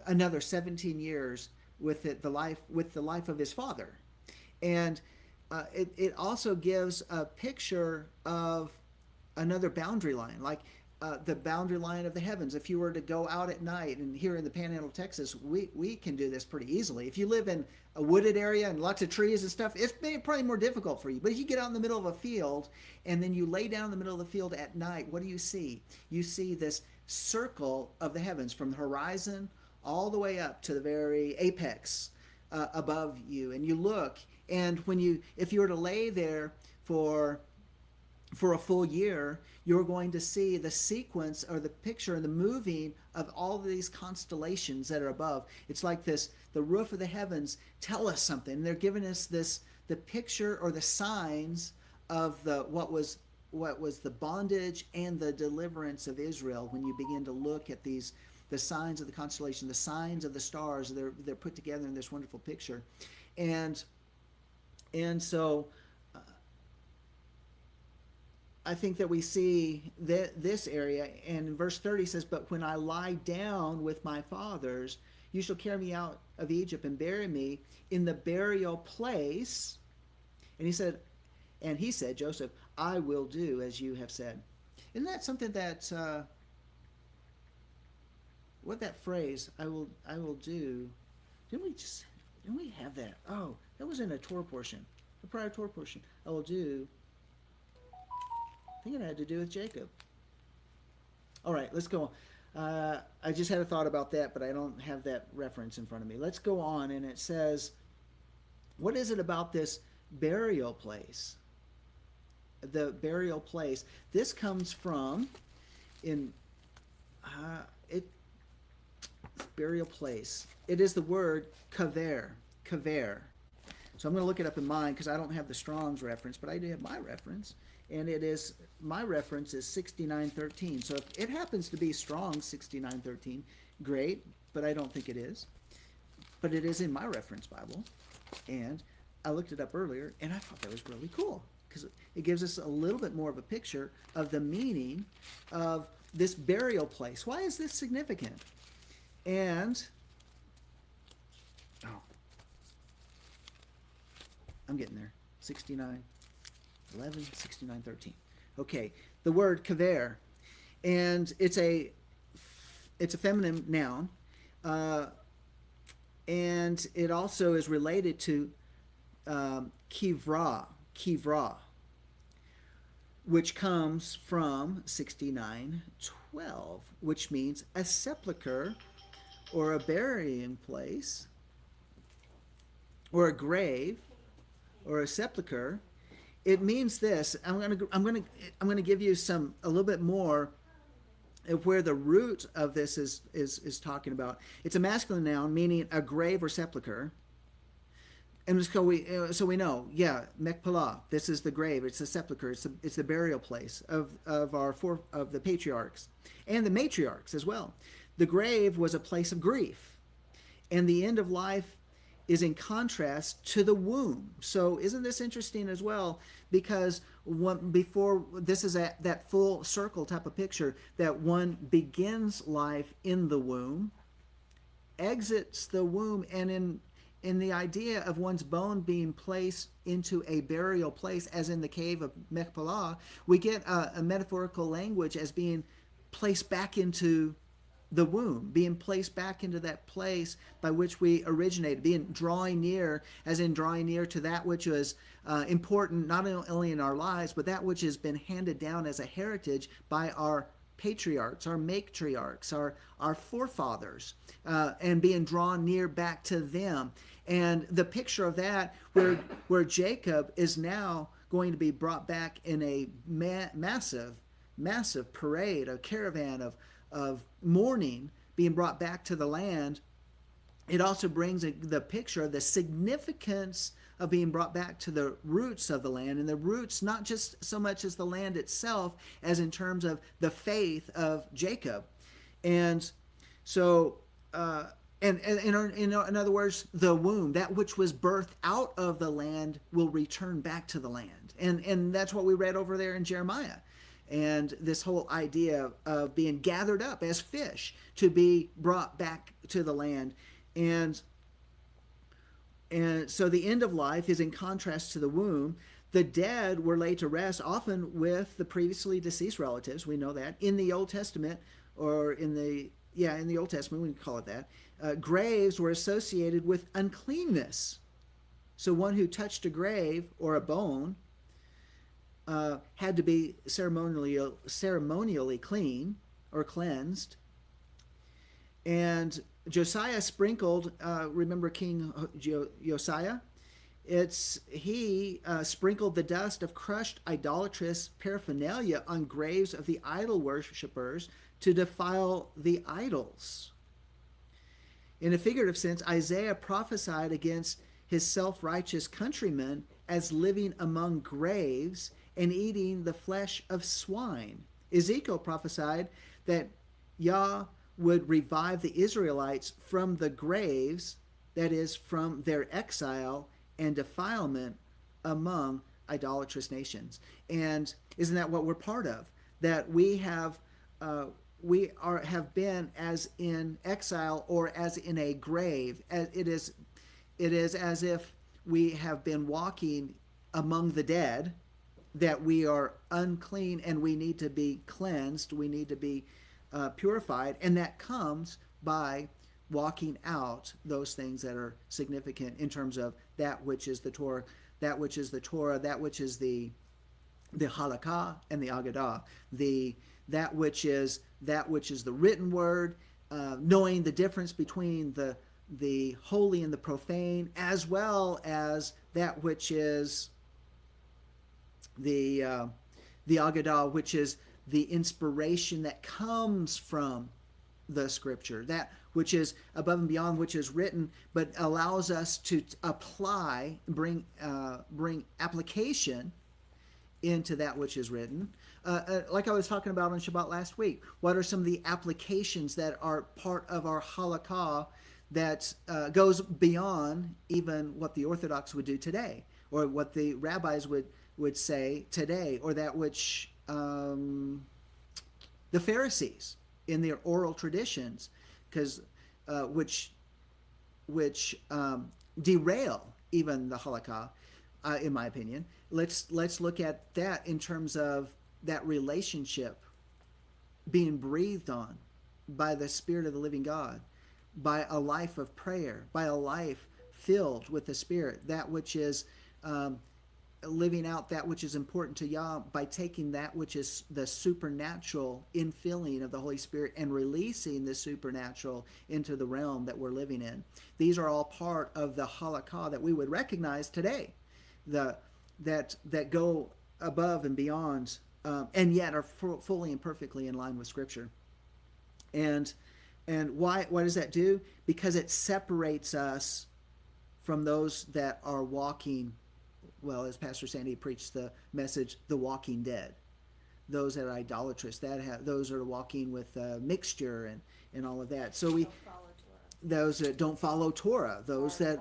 another 17 years with the life of his father. And it also gives a picture of another boundary line, like the boundary line of the heavens. If you were to go out at night, and here in the Panhandle of Texas, we can do this pretty easily. If you live in a wooded area and lots of trees and stuff, it's probably more difficult for you. But if you get out in the middle of a field and then you lay down in the middle of the field at night, what do you see? You see this circle of the heavens from the horizon all the way up to the very apex above you. And you look, and if you were to lay there for a full year, you're going to see the sequence or the picture and the moving of all of these constellations that are above. It's like the roof of the heavens tell us something. They're giving us the picture or the signs of what was the bondage and the deliverance of Israel. When you begin to look at the signs of the constellation, the signs of the stars, they're put together in this wonderful picture. And so I think that we see this area, and in verse 30 says, "But when I lie down with my fathers, you shall carry me out of Egypt and bury me in the burial place." And he said, Joseph, "I will do as you have said." Isn't that something that what that phrase, I will do, didn't we have that? Oh, that was in a Torah portion, the prior Torah portion. I will do. I think it had to do with Jacob. All right, let's go on. I just had a thought about that, but I don't have that reference in front of me. Let's go on, and it says, what is it about this burial place? The burial place. This comes from burial place. It is the word kaver. Kaver. So I'm going to look it up in mine because I don't have the Strong's reference, but I do have my reference. And my reference is 69:13. So if it happens to be Strong's 69:13, great, but I don't think it is. But it is in my reference Bible. And I looked it up earlier, and I thought that was really cool because it gives us a little bit more of a picture of the meaning of this burial place. Why is this significant? And, I'm getting there. 69:11, 69:13. Okay, the word kaver, and it's a feminine noun, and it also is related to kivra, which comes from 69:12, which means a sepulcher or a burying place or a grave or a sepulcher. It means this. I'm going to give you a little bit more of where the root of this is talking about. It's a masculine noun meaning a grave or sepulcher. And so we know, mekpalah. This is the grave. It's the sepulcher. It's the burial place of the patriarchs and the matriarchs as well. The grave was a place of grief, and the end of life is in contrast to the womb. So isn't this interesting as well? Because before this is that full circle type of picture, that one begins life in the womb, exits the womb, and in the idea of one's bone being placed into a burial place, as in the cave of Machpelah, we get a metaphorical language as being placed back into the womb, being placed back into that place by which we originated, being drawing near, as in drawing near to that which was important not only in our lives, but that which has been handed down as a heritage by our patriarchs, our matriarchs, our forefathers, and being drawn near back to them. And the picture of that, where Jacob is now going to be brought back in a massive parade, a caravan of mourning, being brought back to the land. It also brings the picture of the significance of being brought back to the roots of the land, and the roots not just so much as the land itself as in terms of the faith of Jacob. And so in other words, the womb, that which was birthed out of the land, will return back to the land. And that's what we read over there in Jeremiah. And this whole idea of being gathered up as fish to be brought back to the land. And so the end of life is in contrast to the womb. The dead were laid to rest, often with the previously deceased relatives. We know that. In the Old Testament, or in the Old Testament, we can call it that, graves were associated with uncleanness. So one who touched a grave or a bone had to be ceremonially clean or cleansed. And Josiah sprinkled, remember King Josiah? He sprinkled the dust of crushed idolatrous paraphernalia on graves of the idol worshippers to defile the idols. In a figurative sense, Isaiah prophesied against his self-righteous countrymen as living among graves and eating the flesh of swine. Ezekiel prophesied that Yah would revive the Israelites from the graves, that is, from their exile and defilement among idolatrous nations. And isn't that what we're part of? That we have been as in exile or as in a grave. It is as if we have been walking among the dead, that we are unclean and we need to be cleansed, we need to be purified, and that comes by walking out those things that are significant in terms of that which is the Torah, that which is the halakha and the agadah, that which is the written word, knowing the difference between the holy and the profane, as well as that which is the agadah, which is the inspiration that comes from the scripture, that which is above and beyond which is written, but allows us to apply, bring application into that which is written. Like I was talking about on Shabbat last week, what are some of the applications that are part of our halakha that goes beyond even what the Orthodox would do today, or what the rabbis would say today, or that which the Pharisees in their oral traditions, because which derail even the halakha, in my opinion. Let's look at that in terms of that relationship being breathed on by the Spirit of the living God, by a life of prayer, by a life filled with the Spirit, that which is living out that which is important to Yah, by taking that which is the supernatural infilling of the Holy Spirit and releasing the supernatural into the realm that we're living in. These are all part of the halakha that we would recognize today, that go above and beyond, and yet are fully and perfectly in line with Scripture. And why does that do? Because it separates us from those that are walking, well, as Pastor Sandi preached the message, the walking dead. Those that are idolatrous, those that are walking with mixture and all of that. So those that don't follow Torah, those that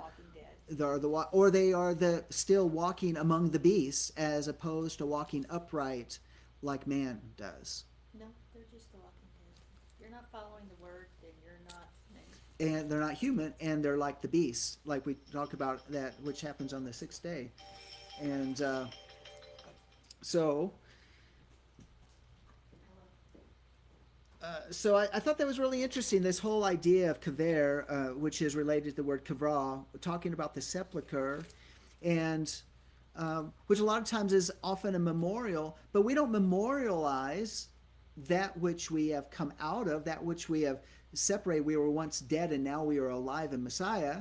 or they are still walking among the beasts as opposed to walking upright like man does. No, they're just the walking dead. You're not following the word, then you're not. And they're not human, and they're like the beasts, like we talked about that, which happens on the 6th day. And so I thought that was really interesting, this whole idea of kaver, which is related to the word kavra, talking about the sepulcher, and which a lot of times is often a memorial, but we don't memorialize that which we have come out of, that which we have separated. We were once dead and now we are alive in Messiah.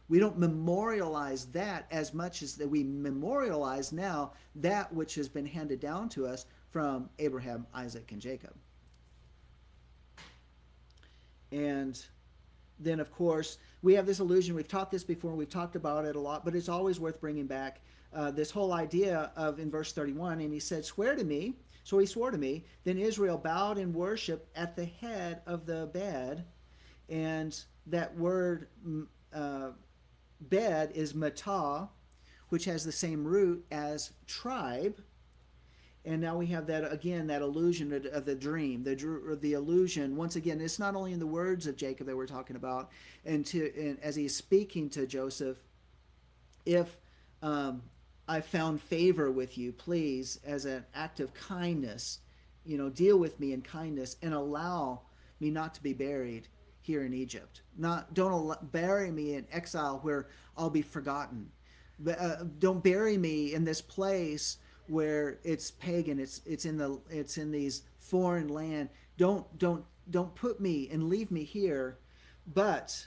We don't memorialize that as much as that we memorialize now that which has been handed down to us from Abraham, Isaac, and Jacob. And then, of course, we have this illusion. We've taught this before. We've talked about it a lot, but it's always worth bringing back. This whole idea of, in verse 31, and he said, swear to me. So he swore to me. Then Israel bowed in worship at the head of the bed. And that word bed is matah, which has the same root as tribe. And now we have that, again, that illusion of the dream, the illusion. Once again, it's not only in the words of Jacob that we're talking about, and as he's speaking to Joseph, if I found favor with you, please, as an act of kindness, deal with me in kindness and allow me not to be buried here in Egypt. Don't bury me in exile where I'll be forgotten. Don't bury me in this place where it's pagan. It's in these foreign land. Don't put me and leave me here. But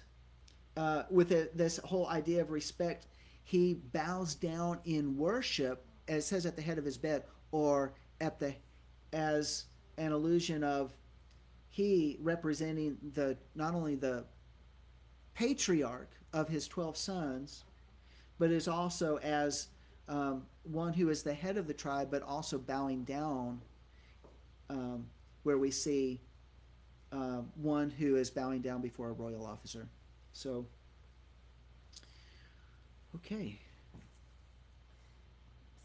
with this whole idea of respect, he bows down in worship, as it says, at the head of his bed, or as an illusion of he representing not only the patriarch of his 12 sons, but is also as one who is the head of the tribe, but also bowing down, where we see one who is bowing down before a royal officer. So, okay.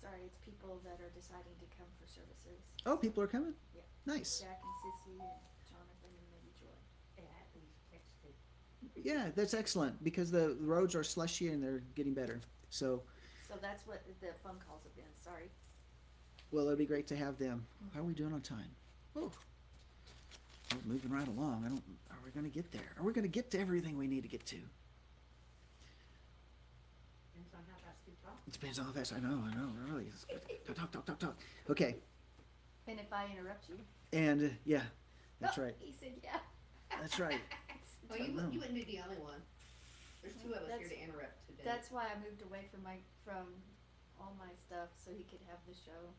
Sorry, it's people that are deciding to come for services. Oh, people are coming? Yeah. Nice. Jack and Sissy and Jonathan and maybe Joy. Yeah, that's excellent, because the roads are slushy and they're getting better. So that's what the phone calls have been. Sorry. Well, it'd be great to have them. How are we doing on time? Oh, we're moving right along. Are we going to get there? Are we going to get to everything we need to get to? Depends on how fast you talk. It depends on how fast. I know, really. Talk. Okay. And if I interrupt you. And, yeah, that's right. He said, yeah. That's right. Well, you wouldn't be the only one. There's two of us here to interrupt today. That's why I moved away from all my stuff so he could have the show.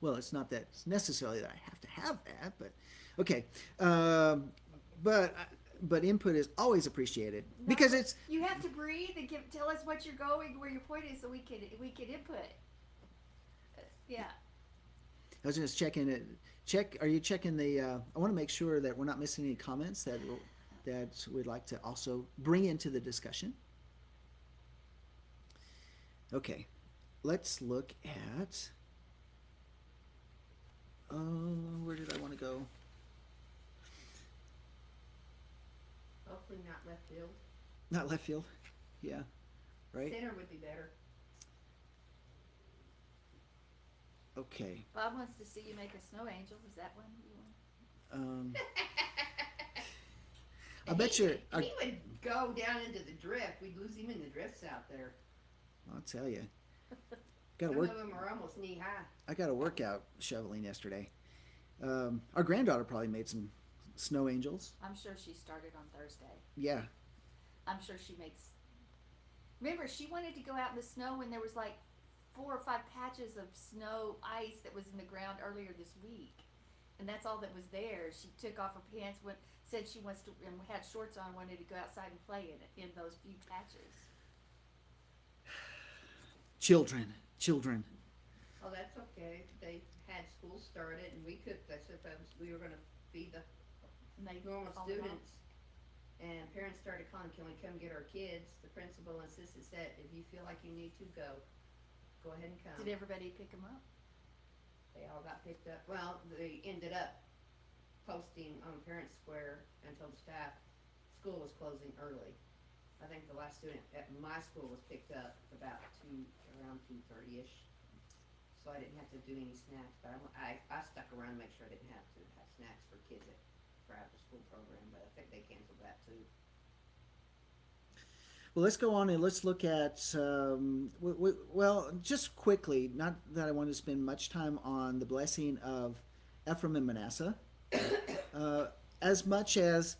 Well, it's not that it's necessarily that I have to have that, but okay. But input is always appreciated, because it's. You have to breathe and tell us what you're going, where your point is, so we can input. Yeah. I was just checking it. Are you checking the? I want to make sure that we're not missing any comments that we'd like to also bring into the discussion. Okay, let's look at. Where did I want to go? Hopefully not left field. Not left field. Yeah, right. Center would be better. Okay. Bob wants to see you make a snow angel. Is that one you want? I bet you. He would go down into the drift. We'd lose him in the drifts out there. I'll tell you. Some of them are almost knee high. I got a workout shoveling yesterday. Our granddaughter probably made some snow angels. I'm sure she started on Thursday. Yeah. I'm sure she makes. Remember, she wanted to go out in the snow when there was like 4 or 5 patches of snow ice that was in the ground earlier this week, and that's all that was there. She took off her pants, said she wants to, and had shorts on, wanted to go outside and play in those few patches. Children. Oh, that's okay. They had school started, and we cooked. I suppose we were going to feed the normal students. And parents started calling, can we come get our kids? The principal and assistant said, if you feel like you need to go ahead and come. Did everybody pick them up? They all got picked up. Well, they ended up posting on Parent Square and told staff school was closing early. I think the last student at my school was picked up around 2:30ish. So I didn't have to do any snacks, but I stuck around to make sure I didn't have to have snacks for kids for after school program, but I think they canceled that too. Well, let's go on and let's look at, well, just quickly, not that I want to spend much time on the blessing of Ephraim and Manasseh, as much as,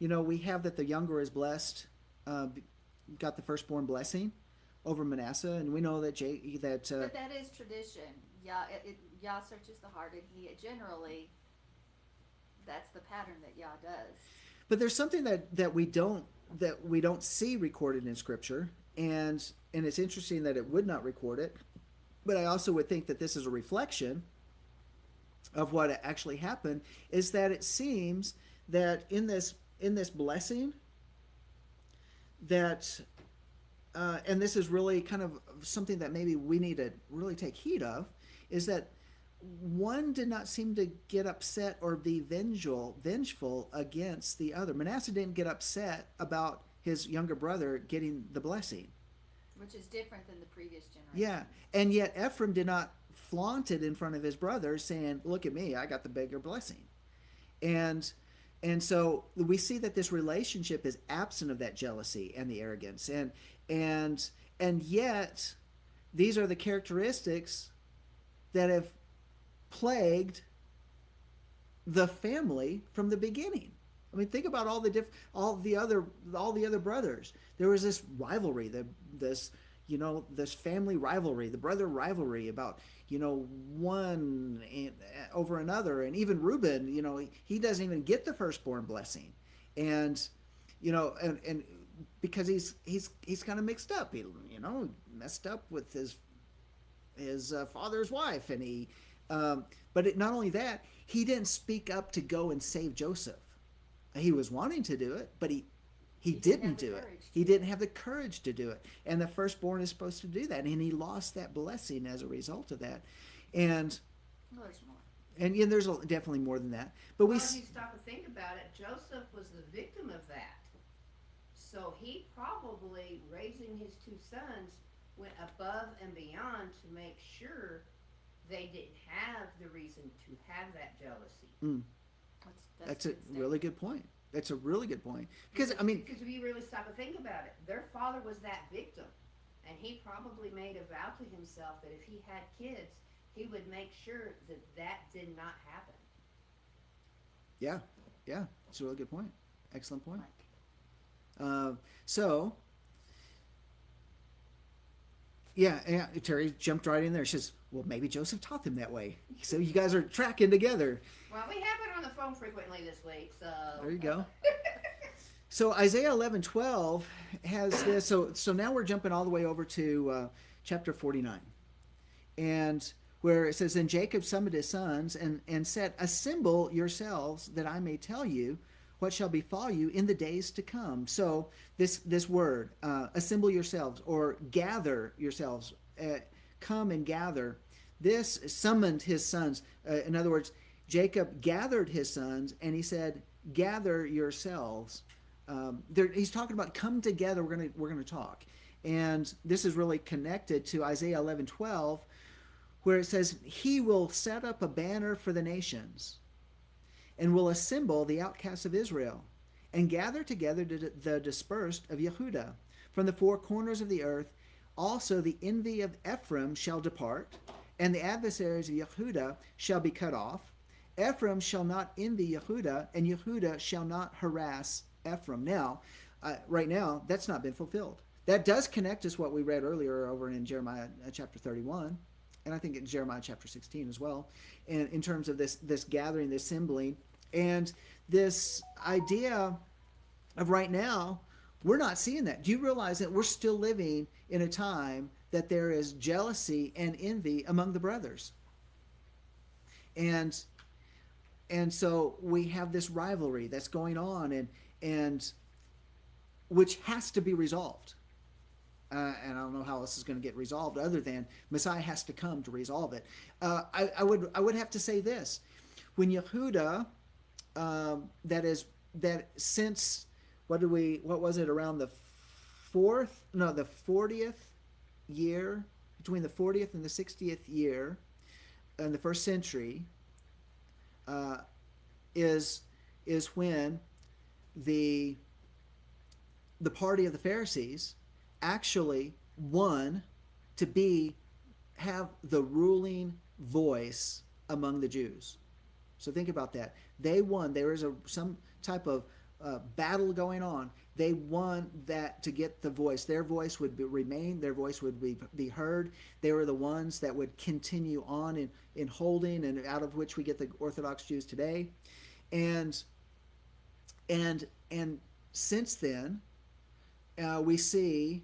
we have that the younger is blessed, got the firstborn blessing over Manasseh, and we know that But that is tradition. Yah searches the heart, and he generally, that's the pattern that Yah does. But there's something that we don't see recorded in Scripture, and it's interesting that it would not record it. But I also would think that this is a reflection of what actually happened. Is that it seems that in this blessing that, and this is really kind of something that maybe we need to really take heed of, is that one did not seem to get upset or be vengeful against the other. Manasseh didn't get upset about his younger brother getting the blessing. Which is different than the previous generation. Yeah, and yet Ephraim did not flaunt it in front of his brothers, saying, "Look at me, I got the bigger blessing." And so we see that this relationship is absent of that jealousy and the arrogance, and yet these are the characteristics that have plagued the family from the beginning. I mean, think about all the other brothers. There was this rivalry, this family rivalry, the brother rivalry about one over another, and even Reuben, he doesn't even get the firstborn blessing, and because he's kind of mixed up, he messed up with his father's wife, and he. But not only that, he didn't speak up to go and save Joseph. He was wanting to do it, but he didn't do it. He didn't have the courage to do it. And the firstborn is supposed to do that, and he lost that blessing as a result of that. And there's more. And there's definitely more than that. But if you stop and think about it, Joseph was the victim of that. So he probably, raising his two sons, went above and beyond to make sure they didn't have the reason to have that jealousy. That's a really good point. That's a really good point. Because if you really stop and think about it, their father was that victim, and he probably made a vow to himself that if he had kids, he would make sure that did not happen. Yeah, it's a really good point. Excellent point. So. Yeah, Terry jumped right in there. She says, well, maybe Joseph taught them that way. So you guys are tracking together. Well, we have been on the phone frequently this week, so... There you go. So Isaiah 11:12 has this. So now we're jumping all the way over to chapter 49. And where it says, and Jacob summoned his sons and said, assemble yourselves that I may tell you what shall befall you in the days to come. So this word, assemble yourselves or gather yourselves, come and gather. This summoned his sons. In other words, Jacob gathered his sons and he said, gather yourselves. He's talking about come together. We're gonna talk. And this is really connected to Isaiah 11:12, where it says, he will set up a banner for the nations and will assemble the outcasts of Israel, and gather together the dispersed of Yehudah from the four corners of the earth. Also the envy of Ephraim shall depart, and the adversaries of Yehudah shall be cut off. Ephraim shall not envy Yehudah, and Yehudah shall not harass Ephraim. Now, right now, that's not been fulfilled. That does connect us what we read earlier over in Jeremiah chapter 31, and I think in Jeremiah chapter 16 as well, and in terms of this gathering, this assembling. And this idea of right now, we're not seeing that. Do you realize that we're still living in a time that there is jealousy and envy among the brothers? And so we have this rivalry that's going on, and which has to be resolved. And I don't know how this is going to get resolved other than Messiah has to come to resolve it. I would have to say this: when Yehuda, that since what was it, around the 40th year, between the 40th and the 60th year in the first century, is when the party of the Pharisees actually won to have the ruling voice among the Jews. So think about that. They won. There is some type of battle going on. They won that to get the voice. Their voice would remain. Their voice would be heard. They were the ones that would continue on in holding, and out of which we get the Orthodox Jews today. And since then, we see,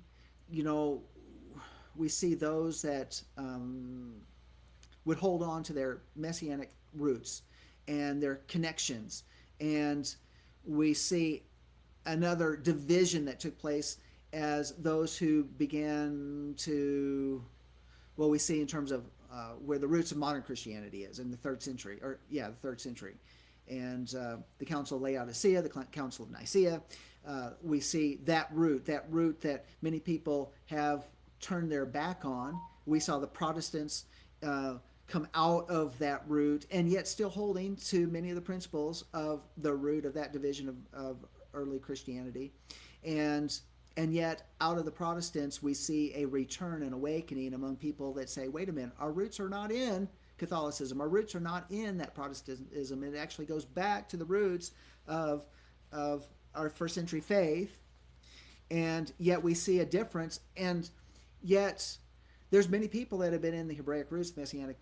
those that would hold on to their messianic roots and their connections, and we see another division that took place as those who began to, we see in terms of where the roots of modern Christianity is in the third century, and the Council of Laodicea, the Council of Nicaea. We see that root that many people have turned their back on. We saw the Protestants come out of that root, and yet still holding to many of the principles of the root of that division of early Christianity. And yet out of the Protestants, we see a return and awakening among people that say, wait a minute, our roots are not in Catholicism. Our roots are not in that Protestantism. It actually goes back to the roots of our first century faith. And yet we see a difference. And yet there's many people that have been in the Hebraic roots, messianic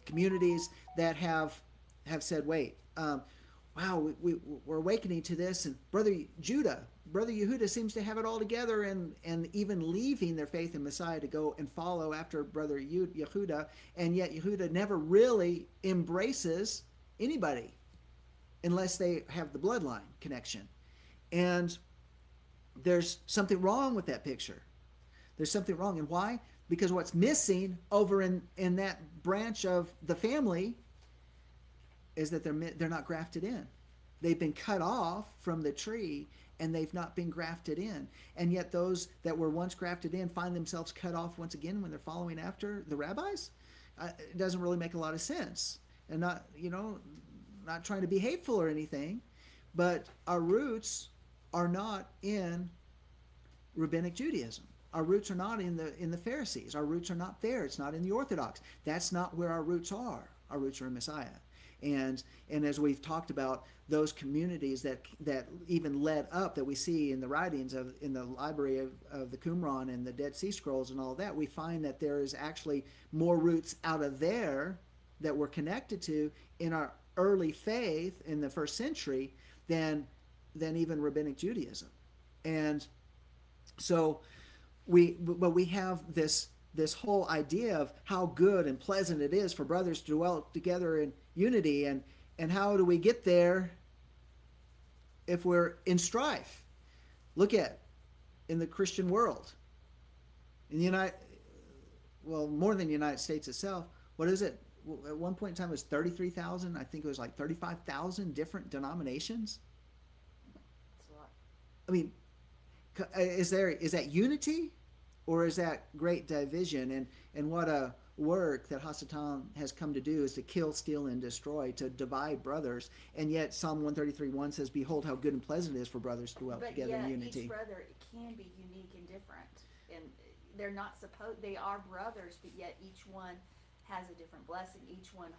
communities that have said, wait, wow, we're awakening to this, and Brother Yehuda seems to have it all together, and even leaving their faith in Messiah to go and follow after Brother Yehuda, and yet Yehuda never really embraces anybody unless they have the bloodline connection. And there's something wrong with that picture. There's something wrong. And why? Because what's missing over in that branch of the family is that they're not grafted in. They've been cut off from the tree, and they've not been grafted in. And yet those that were once grafted in find themselves cut off once again when they're following after the rabbis. It doesn't really make a lot of sense. And not trying to be hateful or anything, but our roots are not in Rabbinic Judaism. Our roots are not in the Pharisees. Our roots are not there. It's not in the Orthodox. That's not where our roots are. Our roots are in Messiah. And as we've talked about, those communities that even led up, that we see in the writings in the library of the Qumran and the Dead Sea Scrolls and all that, we find that there is actually more roots out of there that we're connected to in our early faith in the first century than even Rabbinic Judaism. And so we have this whole idea of how good and pleasant it is for brothers to dwell together in unity, and how do we get there if we're in strife? Look at in the Christian world, in the more than the United States itself. What is it? At one point in time, it was 33,000. I think it was like 35,000 different denominations. That's a lot. I mean, is that unity, or is that great division? And what a work that Hasatan has come to do is to kill, steal, and destroy, to divide brothers. And yet Psalm 133:1 says, "Behold, how good and pleasant it is for brothers to dwell together in unity." Each brother can be unique and different, and they're not supposed. They are brothers, but yet each one has a different blessing. Each one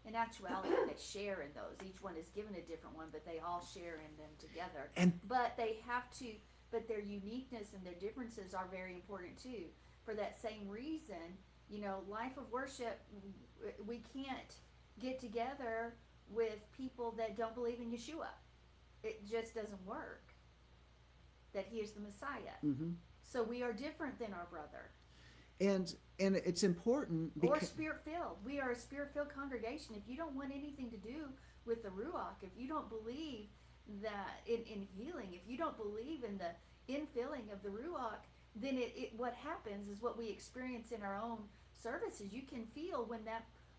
in actuality, they share in those. Each one is given a different one, but they all share in them together. But they have to. But their uniqueness and their differences are very important too. For that same reason, life of worship, we can't get together with people that don't believe in Yeshua. It just doesn't work. That he is the Messiah. Mm-hmm. So we are different than our brother. And it's important because... Or spirit-filled. We are a spirit-filled congregation. If you don't want anything to do with the Ruach, if you don't believe that in healing, if you don't believe in the infilling of the Ruach, then what happens is what we experience in our own services. You can feel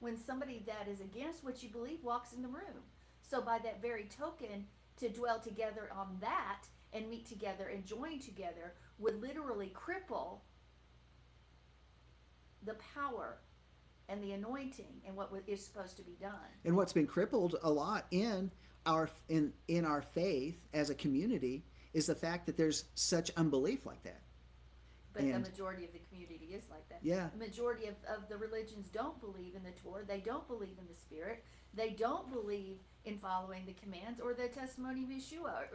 when somebody that is against what you believe walks in the room. So by that very token, to dwell together on that and meet together and join together would literally cripple the power and the anointing and what is supposed to be done. And what's been crippled a lot in our faith as a community is the fact that there's such unbelief like that. But And- the majority of the community is like that. Yeah. The majority of the religions don't believe in the Torah. They don't believe in the Spirit. They don't believe in following the commands or the testimony of Yeshua.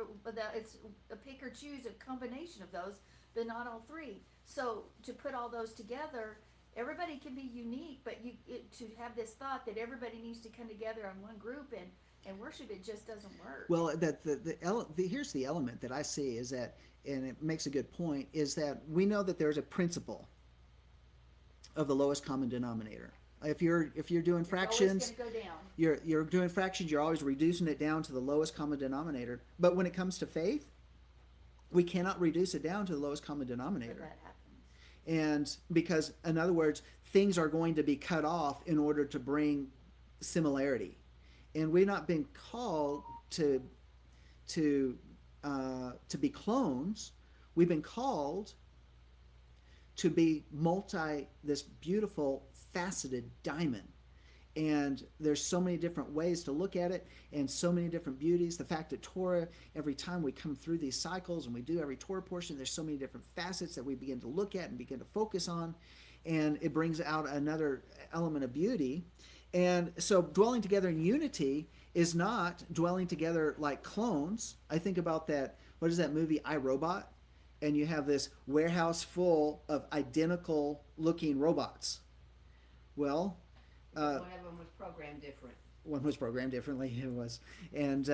It's a pick or choose, a combination of those, but not all three. So to put all those together, everybody can be unique, but to have this thought that everybody needs to come together in one group and worship, it just doesn't work. Well, here's the element that I see is that, and it makes a good point, is that we know that there's a principle of the lowest common denominator. If you're doing fractions, It's always going to go down. you're doing fractions, you're always reducing it down to the lowest common denominator. But when it comes to faith, we cannot reduce it down to the lowest common But denominator. that happens. And because, in other words, things are going to be cut off in order to bring similarity. And we've not been called to be clones. We've been called to be this beautiful faceted diamond. And there's so many different ways to look at it and so many different beauties. The fact that Torah, every time we come through these cycles and we do every Torah portion, there's so many different facets that we begin to look at and begin to focus on. And it brings out another element of beauty. And so dwelling together in unity is not dwelling together like clones. I think about that, what is that movie, I, Robot? And you have this warehouse full of identical looking robots. Well, One of them was programmed different. one was programmed differently. It was, and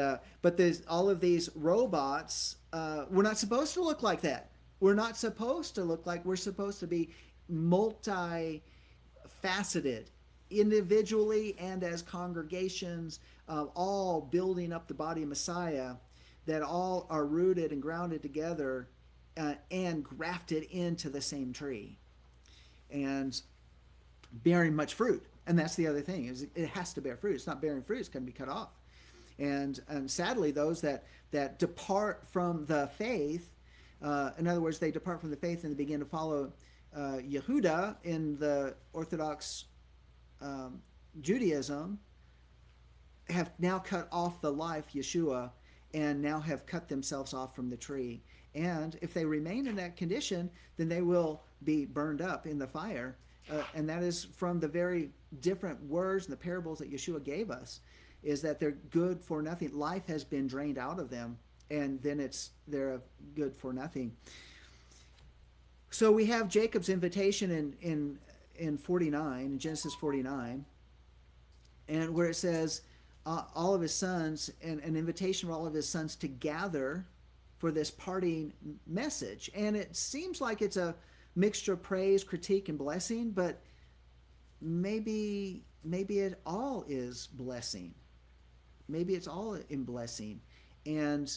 but there's all of these robots. We're not supposed to look like that. We're not supposed to look like. We're supposed to be multi-faceted, individually and as congregations, all building up the body of Messiah, that all are rooted and grounded together and grafted into the same tree, and bearing much fruit. And that's the other thing, is it has to bear fruit. It's not bearing fruit, it's going to be cut off. And sadly, those that depart from the faith, in other words, they depart from the faith and they begin to follow Yehuda in the Orthodox Judaism, have now cut off the life, Yeshua, and now have cut themselves off from the tree. And if they remain in that condition, then they will be burned up in the fire. And that is from the very different words and the parables that Yeshua gave us, is that they're good for nothing. Life has been drained out of them, and then they're good for nothing. So we have Jacob's invitation in 49, in Genesis 49, and where it says all of his sons, and an invitation for all of his sons to gather for this parting message. And it seems like it's a mixture of praise, critique, and blessing, but maybe it all is blessing. Maybe it's all in blessing. And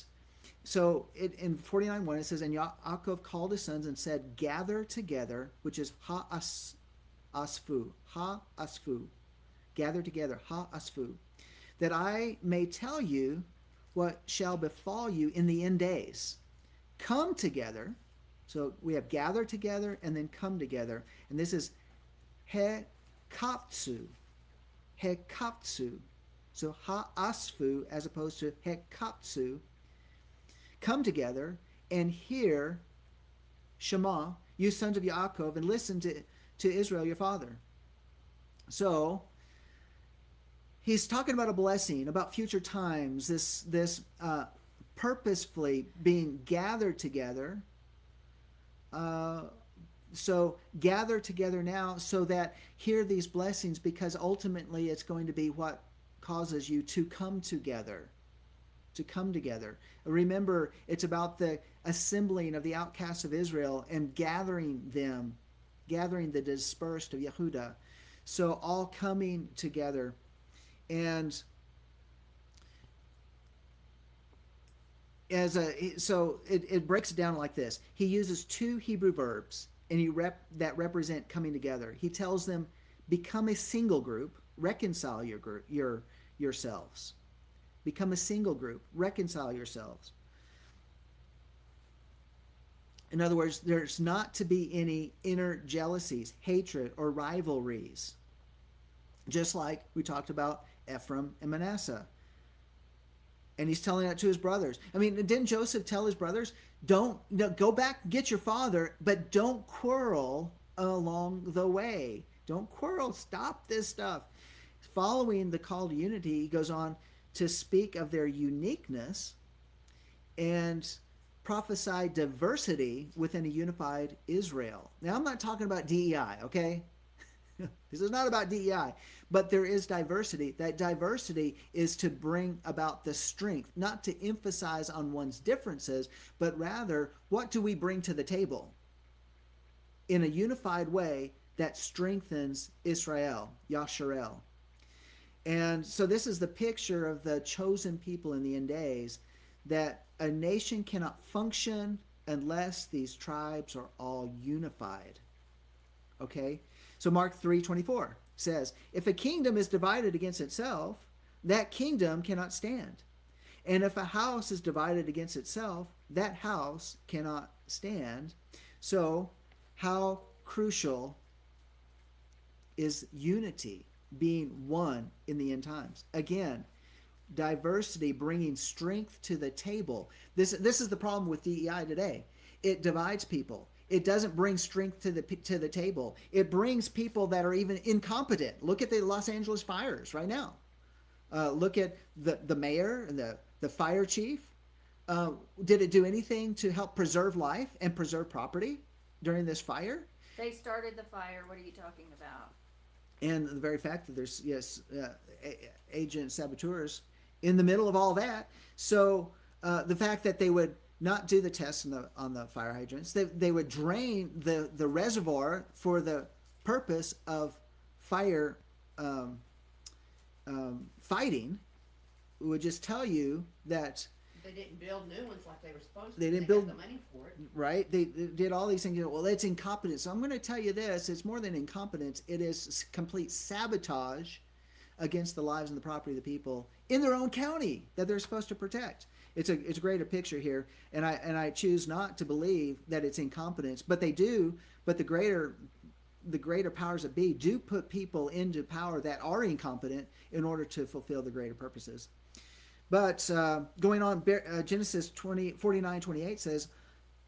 so in 49:1 it says, and Yaakov called his sons and said, gather together, which is ha-asfu, gather together, ha-asfu, that I may tell you what shall befall you in the end days. Come together. So we have gather together and then come together. And this is hekaptsu. So ha-asfu as opposed to hekaptsu. Come together and hear Shema, you sons of Yaakov, and listen to Israel, your father. So he's talking about a blessing, about future times, this purposefully being gathered together. So gather together now so that hear these blessings, because ultimately it's going to be what causes you to come together. To come together. Remember, it's about the assembling of the outcasts of Israel and gathering them, gathering the dispersed of Yehuda. So all coming together. And it breaks it down like this. He uses two Hebrew verbs, and that represent coming together. He tells them, become a single group, reconcile yourselves. Become a single group, reconcile yourselves. In other words, there's not to be any inner jealousies, hatred, or rivalries. Just like we talked about Ephraim and Manasseh. And he's telling that to his brothers. I mean, didn't Joseph tell his brothers, go back, get your father, but don't quarrel along the way. Don't quarrel. Stop this stuff. Following the call to unity, he goes on to speak of their uniqueness and prophesy diversity within a unified Israel. Now, I'm not talking about DEI, okay? This is not about DEI, but there is diversity. That diversity is to bring about the strength, not to emphasize on one's differences, but rather, what do we bring to the table in a unified way that strengthens Israel, Yasharel. And so this is the picture of the chosen people in the end days, that a nation cannot function unless these tribes are all unified. Okay? So Mark 3:24 says, if a kingdom is divided against itself, that kingdom cannot stand. And if a house is divided against itself, that house cannot stand. So how crucial is unity, being one in the end times? Again, diversity bringing strength to the table. This is the problem with DEI today. It divides people. It doesn't bring strength to the table. It brings people that are even incompetent. Look at the Los Angeles fires right now. Look at the mayor and the fire chief. Did it do anything to help preserve life and preserve property during this fire? They started the fire. What are you talking about? And the very fact that there's agent saboteurs in the middle of all that. So the fact that they would not do the tests on the fire hydrants, they would drain the reservoir for the purpose of fire fighting, would just tell you that they didn't build new ones like they were supposed to. They didn't build build the money for it. Right? They did all these things. Well, it's incompetence. So I'm going to tell you this: it's more than incompetence. It is complete sabotage against the lives and the property of the people in their own county that they're supposed to protect. It's a greater picture here, and I choose not to believe that it's incompetence, but they do. But the greater powers that be do put people into power that are incompetent in order to fulfill the greater purposes. But going on, Genesis 49:28 says,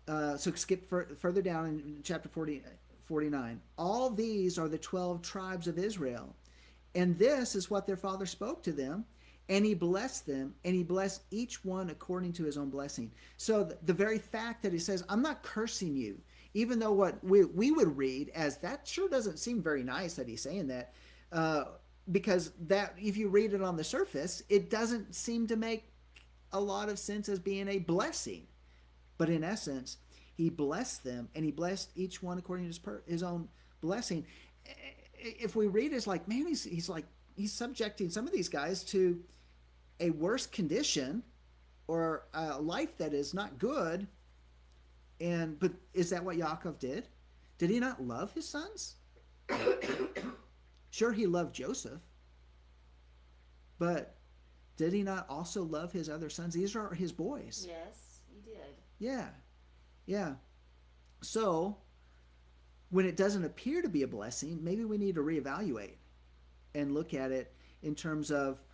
so skip further down in chapter 49. All these are the 12 tribes of Israel, and this is what their father spoke to them. And he blessed them, and he blessed each one according to his own blessing. So the very fact that he says, I'm not cursing you, even though what we would read as that sure doesn't seem very nice that he's saying that, because that if you read it on the surface, it doesn't seem to make a lot of sense as being a blessing. But in essence, he blessed them, and he blessed each one according to his own blessing. If we read it, it's like, man, he's subjecting some of these guys to a worse condition or a life that is not good. But is that what Yaakov did? Did he not love his sons? Sure, he loved Joseph, but did he not also love his other sons? These are his boys. Yes, he did. Yeah. So when it doesn't appear to be a blessing, maybe we need to reevaluate and look at it in terms of,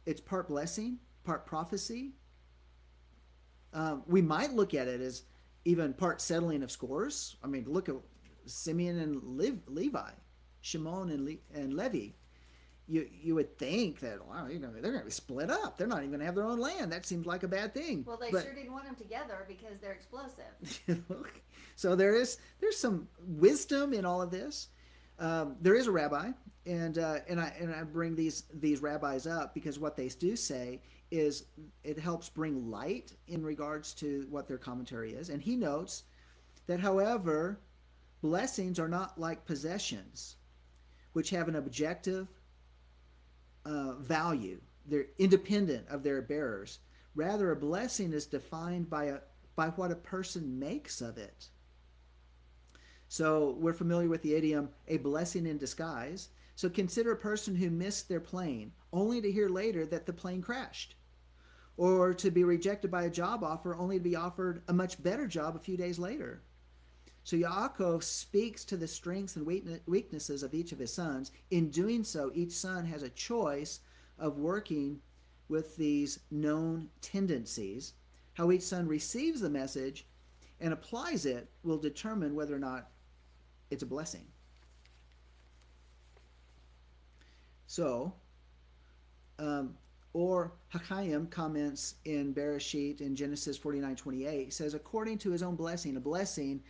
it's part blessing, part prophecy. We might look at it as even part settling of scores. I mean, look at Simeon and Levi, Shimon and Levi. You would think that, wow, they're going to be split up. They're not even going to have their own land. That seems like a bad thing. Well, they sure didn't want them together because they're explosive. So there's some wisdom in all of this. There is a rabbi, and I bring these rabbis up because what they do say is it helps bring light in regards to what their commentary is. And he notes that, however, blessings are not like possessions, which have an objective value. They're independent of their bearers. Rather, a blessing is defined by what a person makes of it. So we're familiar with the idiom, a blessing in disguise. So consider a person who missed their plane, only to hear later that the plane crashed. Or to be rejected by a job offer, only to be offered a much better job a few days later. So Yaakov speaks to the strengths and weaknesses of each of his sons. In doing so, each son has a choice of working with these known tendencies. How each son receives the message and applies it will determine whether or not it's a blessing. So, or Hakayim comments in Bereshit in Genesis 49:28, says, according to his own blessing, a blessing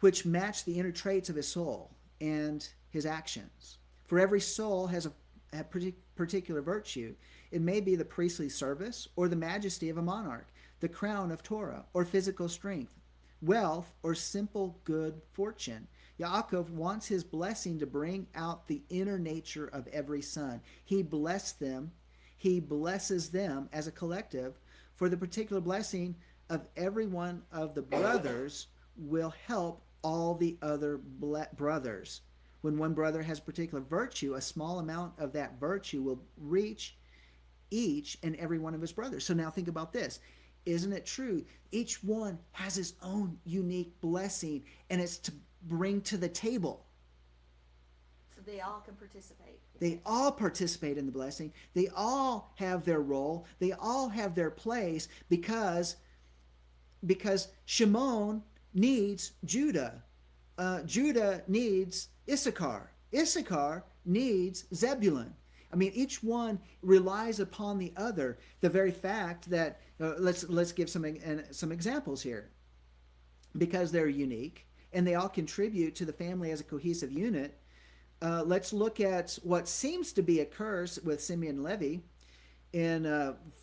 which match the inner traits of his soul and his actions. For every soul has a particular virtue. It may be the priestly service or the majesty of a monarch, the crown of Torah or physical strength, wealth or simple good fortune. Yaakov wants his blessing to bring out the inner nature of every son. He blessed them. He blesses them as a collective, for the particular blessing of every one of the brothers will help all the other brothers. When one brother has particular virtue, a small amount of that virtue will reach each and every one of his brothers. So now think about this. Isn't it true? Each one has his own unique blessing, and it's to bring to the table. So they all can participate. They all participate in the blessing. They all have their role. They all have their place because Shimon needs Judah. Judah needs Issachar. Issachar needs Zebulun. I mean, each one relies upon the other. The very fact that let's give some examples here, because they're unique and they all contribute to the family as a cohesive unit. Let's look at what seems to be a curse with Simeon and Levi in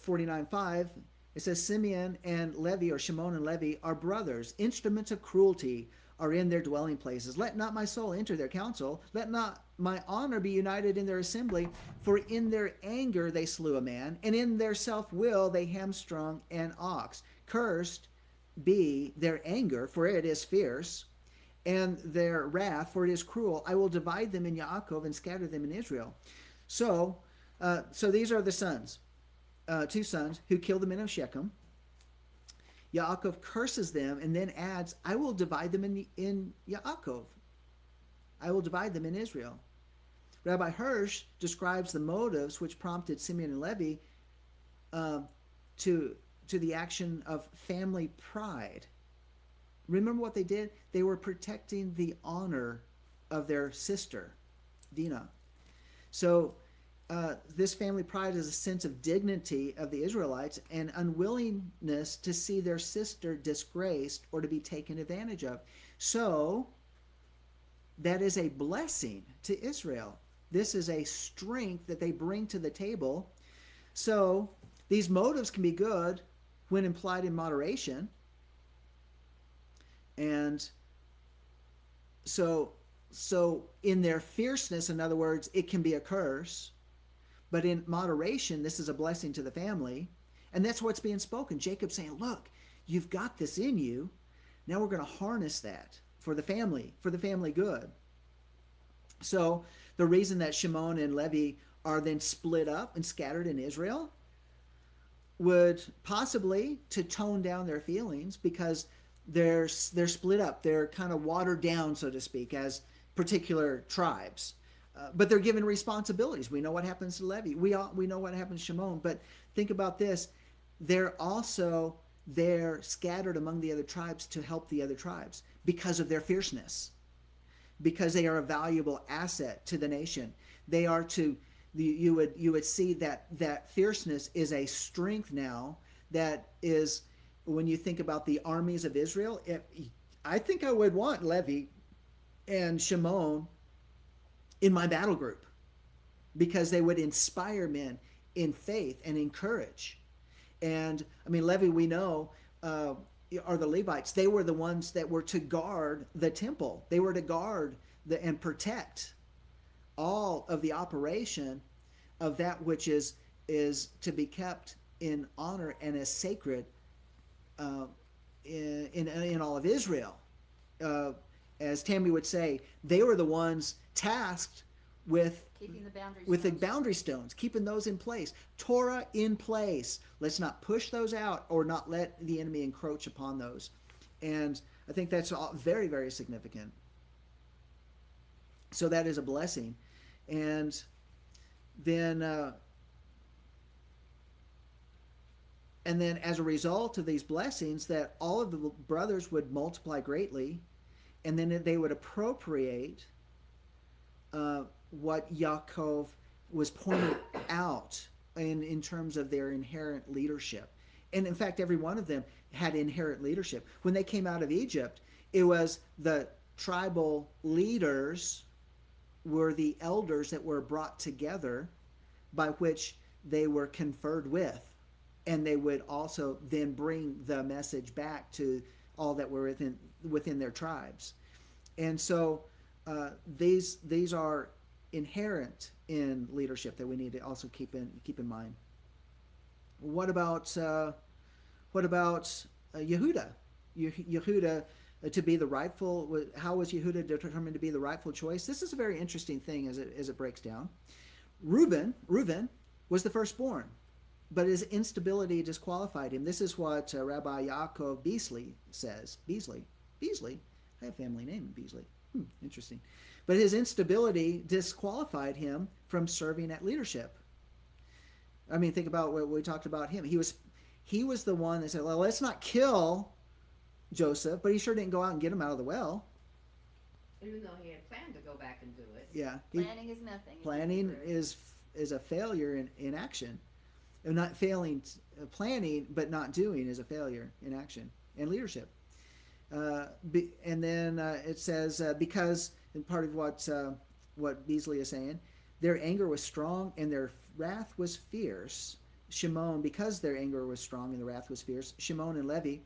49:5. It says, Simeon and Levi, or Shimon and Levi, are brothers. Instruments of cruelty are in their dwelling places. Let not my soul enter their council. Let not my honor be united in their assembly. For in their anger they slew a man, and in their self-will they hamstrung an ox. Cursed be their anger, for it is fierce, and their wrath, for it is cruel. I will divide them in Yaakov and scatter them in Israel. So these are the sons, two sons who killed the men of Shechem. Yaakov curses them and then adds, I will divide them in Yaakov. I will divide them in Israel. Rabbi Hirsch describes the motives which prompted Simeon and Levi to the action of family pride. Remember what they did? They were protecting the honor of their sister, Dinah. So this family pride is a sense of dignity of the Israelites and unwillingness to see their sister disgraced or to be taken advantage of. So that is a blessing to Israel. This is a strength that they bring to the table. So these motives can be good when implied in moderation. And so in their fierceness, in other words, it can be a curse. But in moderation, this is a blessing to the family. And that's what's being spoken. Jacob's saying, look, you've got this in you. Now we're going to harness that for the family good. So the reason that Shimon and Levi are then split up and scattered in Israel would possibly to tone down their feelings, because they're split up. They're kind of watered down, so to speak, as particular tribes. But they're given responsibilities. We know what happens to Levi. We know what happens to Shimon. But think about this. They're scattered among the other tribes to help the other tribes because of their fierceness, because they are a valuable asset to the nation. They are you would see that fierceness is a strength now that is, when you think about the armies of Israel, I think I would want Levi and Shimon in my battle group, because they would inspire men in faith and in courage. And I mean, Levi, we know, are the Levites. They were the ones that were to guard the temple. They were to guard and protect all of the operation of that which is to be kept in honor and as sacred in all of Israel. As Tammy would say, they were the ones tasked with Keeping the boundaries. the boundary stones, keeping those in place. Torah in place. Let's not push those out or not let the enemy encroach upon those. And I think that's all very, very significant. So that is a blessing. And then as a result of these blessings, that all of the brothers would multiply greatly, and then they would appropriate what Yaakov was pointing out in terms of their inherent leadership. And in fact, every one of them had inherent leadership. When they came out of Egypt, it was the tribal leaders were the elders that were brought together by which they were conferred with. And they would also then bring the message back to all that were within their tribes. And so these are inherent in leadership that we need to also keep in mind. What about Yehuda? Yehuda to be the rightful. How was Yehuda determined to be the rightful choice? This is a very interesting thing as it breaks down. Reuben was the firstborn, but his instability disqualified him. This is what Rabbi Yaakov Beasley says. Beasley. I have a family name, Beasley. Interesting. But his instability disqualified him from serving at leadership. I mean, think about what we talked about him. He was the one that said, well, let's not kill Joseph, but he sure didn't go out and get him out of the well. Even though he had planned to go back and do it. Yeah. Planning is nothing. Planning is a failure in action. And not failing, planning, but not doing is a failure in action and leadership. And then it says, because, and part of what Beasley is saying, their anger was strong and their wrath was fierce. Shimon, because their anger was strong and the wrath was fierce, Shimon and Levi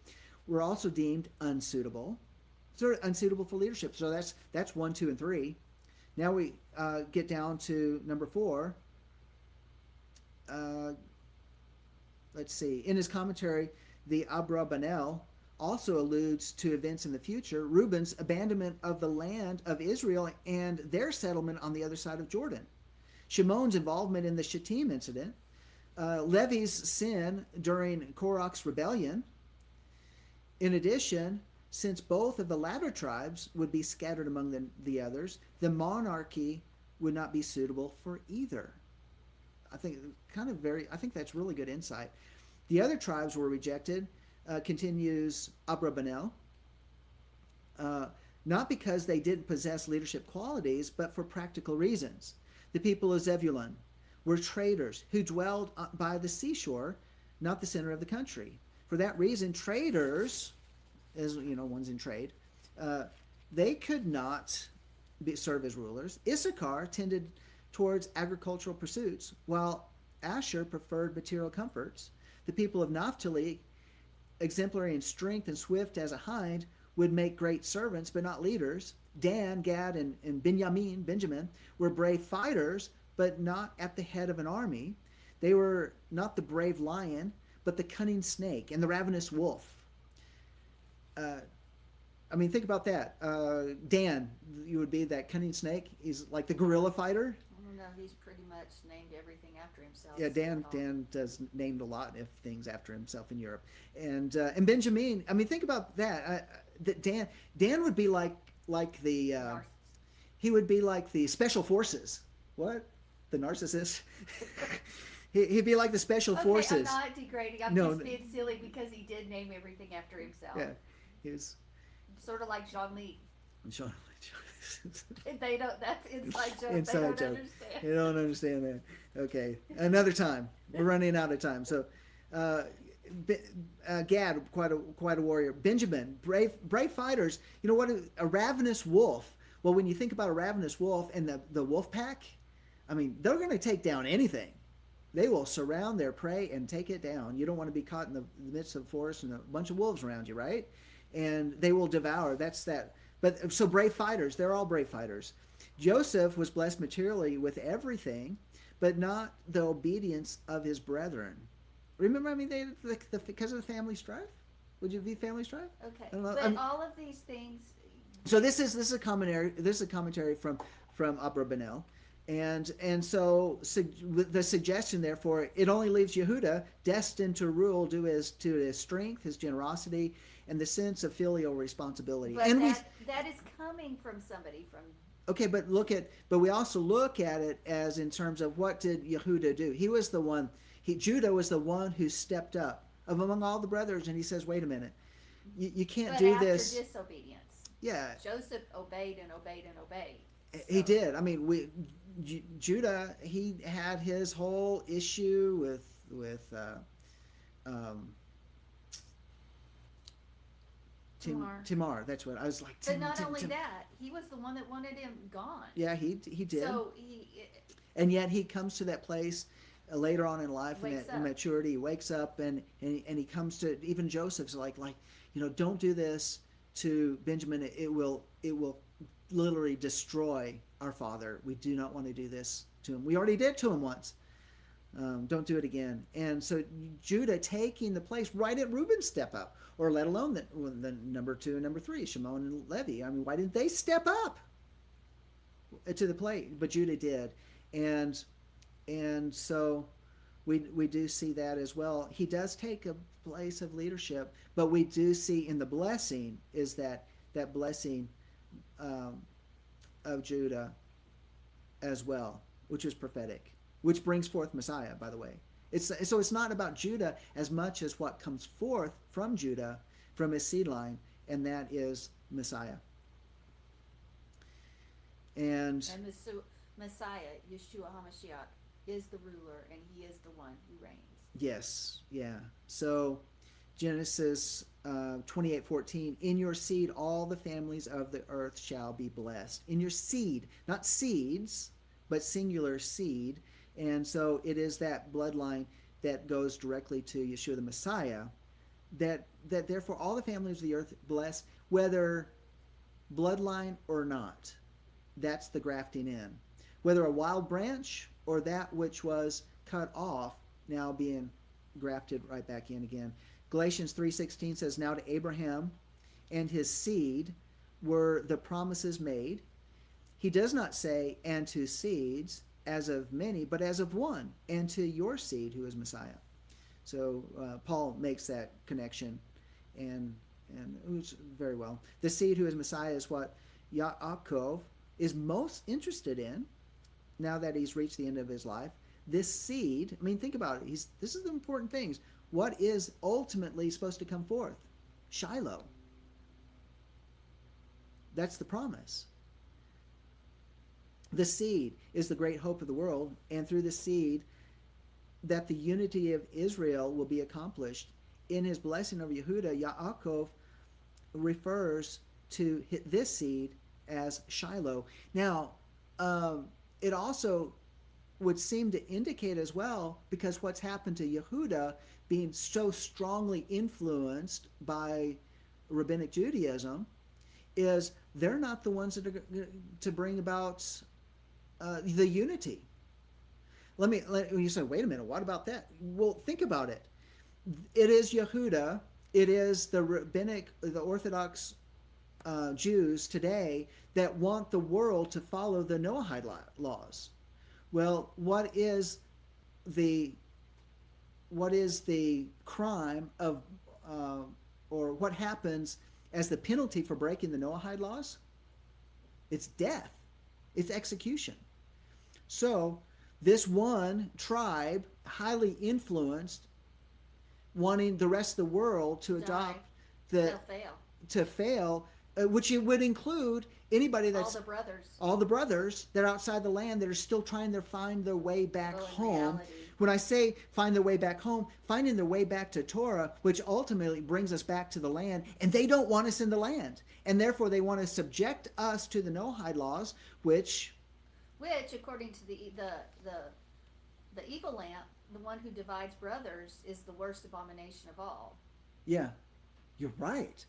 were also deemed unsuitable. So unsuitable for leadership. So that's 1, 2, and 3. Now we get down to number 4. Let's see. In his commentary, the Abrabanel also alludes to events in the future, Reuben's abandonment of the land of Israel and their settlement on the other side of Jordan. Shimon's involvement in the Shittim incident, Levi's sin during Korach's rebellion. In addition, since both of the latter tribes would be scattered among the others, the monarchy would not be suitable for either. I think that's really good insight. The other tribes were rejected, continues Abrabanel, not because they didn't possess leadership qualities, but for practical reasons. The people of Zebulun were traders who dwelled by the seashore, not the center of the country. For that reason, traders, as you know, ones in trade, they could not serve as rulers. Issachar tended towards agricultural pursuits, while Asher preferred material comforts. The people of Naphtali, exemplary in strength and swift as a hind, would make great servants, but not leaders. Dan, Gad, and Benjamin were brave fighters, but not at the head of an army. They were not the brave lion, but the cunning snake and the ravenous wolf. Think about that. Dan, you would be that cunning snake. He's like the guerrilla fighter. I don't know. He's pretty much named everything after himself. Yeah, Dan does named a lot of things after himself in Europe. And Benjamin, think about that. That Dan would be like the he would be like the special forces. What? The narcissist? He'd be like the special forces. I'm not degrading. I'm just being silly because he did name everything after himself. Yeah, he was sort of like Jean-Lee. They don't. That's inside joke. Inside they don't joke. understand. You don't understand that. Okay, another time. We're running out of time. So, Gad, quite a warrior. Benjamin, brave fighters. You know what? A ravenous wolf. Well, when you think about a ravenous wolf and the wolf pack, they're going to take down anything. They will surround their prey and take it down. You don't want to be caught in the midst of the forest and a bunch of wolves around you, right? And they will devour. That's that. But so brave fighters, they're all brave fighters. Joseph was blessed materially with everything, but not the obedience of his brethren. Remember, I mean, because of the family strife. Would you be family strife? Okay, I don't know, but all of these things. So this is a commentary. This is a commentary from Abra Benel, and so the suggestion, therefore, it only leaves Yehuda destined to rule due to his strength, his generosity, and the sense of filial responsibility. But And that is coming from somebody from. okay, but we also look at it as in terms of what did Yehuda do? He was the one. Judah was the one who stepped up among all the brothers, and he says, "Wait a minute, you can't But do after this." disobedience. Yeah, Joseph obeyed and obeyed and obeyed. he did. I mean, Judah, he had his whole issue with Tamar. That's what I was like. But not only that, he was the one that wanted him gone. Yeah, he did. So and yet he comes to that place later on in life, in maturity. He wakes up and he comes to, even Joseph's like don't do this to Benjamin. It will literally destroy our father. We do not want to do this to him. We already did to him once. Don't do it again. And so Judah taking the place, right at Reuben's step up, or let alone the number 2 and number 3, Shimon and Levi. I mean, why didn't they step up to the plate? But Judah did, and so we do see that as well. He does take a place of leadership, but we do see in the blessing is that blessing of Judah as well, which is prophetic, which brings forth Messiah, by the way. So it's not about Judah as much as what comes forth from Judah, from his seed line, and that is Messiah. And Messiah, Yeshua HaMashiach, is the ruler, and he is the one who reigns. Yes, yeah. So Genesis 28:14, in your seed all the families of the earth shall be blessed. In your seed, not seeds, but singular seed. And so it is that bloodline that goes directly to Yeshua the Messiah, that therefore all the families of the earth blessed, whether bloodline or not. That's the grafting in. Whether a wild branch or that which was cut off, now being grafted right back in again. Galatians 3:16 says, now to Abraham and his seed were the promises made. He does not say, and to seeds, as of many, but as of one, and to your seed, who is Messiah. So Paul makes that connection, and it was very well. The seed who is Messiah is what Yaakov is most interested in now that he's reached the end of his life. This seed, I mean, think about it. This is the important things. What is ultimately supposed to come forth? Shiloh. That's the promise. The seed is the great hope of the world, and through the seed that the unity of Israel will be accomplished. In his blessing over Yehuda, Yaakov refers to this seed as Shiloh. Now, it also would seem to indicate as well, because what's happened to Yehuda being so strongly influenced by rabbinic Judaism, is they're not the ones that are to bring about the unity. You say, wait a minute, what about that? Well, think about it. It is Yehuda, it is the rabbinic, the Orthodox Jews today that want the world to follow the Noahide laws. Well, what is the crime of, or what happens as the penalty for breaking the Noahide laws? It's death. It's execution. So this one tribe, highly influenced, wanting the rest of the world to adopt to fail, which it would include anybody that's all the brothers that are outside the land that are still trying to find their way back home. Reality. When I say find their way back home, finding their way back to Torah, which ultimately brings us back to the land, and they don't want us in the land, and therefore they want to subject us to the Noahide laws, which according to the evil lamp, the one who divides brothers, is the worst abomination of all. Yeah, you're right.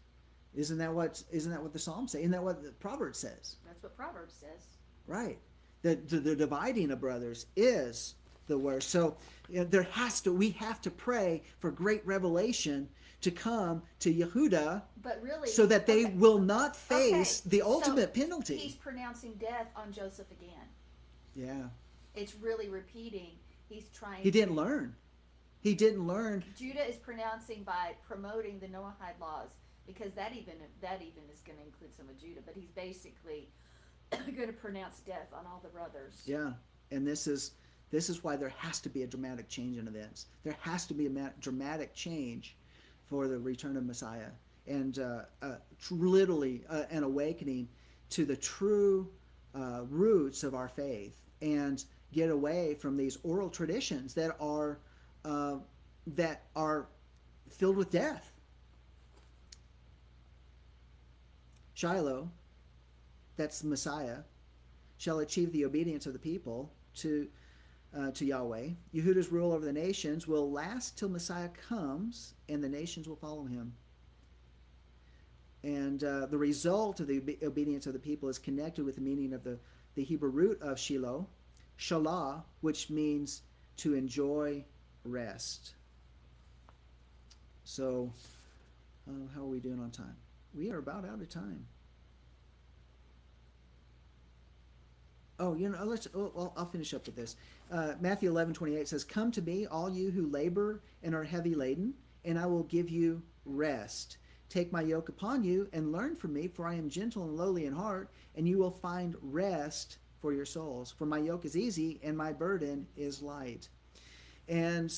Isn't that what the Psalms say? Isn't that what the Proverbs says? That's what Proverbs says. Right. The dividing of brothers is the worst. So we have to pray for great revelation to come to Yehuda, But really, so that they okay, will not face okay, the ultimate so penalty. He's pronouncing death on Joseph again. Yeah. It's really repeating. He's trying. He didn't learn. He didn't learn. Judah is pronouncing by promoting the Noahide laws, because that even is going to include some of Judah. But he's basically going to pronounce death on all the brothers. Yeah. And this is why there has to be a dramatic change in events. There has to be a dramatic change for the return of Messiah, and literally an awakening to the true roots of our faith, and get away from these oral traditions that are filled with death. Shiloh, that's Messiah, shall achieve the obedience of the people to Yahweh. Yehuda's rule over the nations will last till Messiah comes, and the nations will follow him. And the result of the obedience of the people is connected with the meaning of the Hebrew root of Shiloh, shalah, which means to enjoy rest. So, how are we doing on time? We are about out of time. Oh, I'll finish up with this. Matthew 11:28 says, "Come to me, all you who labor and are heavy laden, and I will give you rest. Take my yoke upon you and learn from me, for I am gentle and lowly in heart, and you will find rest for your souls. For my yoke is easy and my burden is light." And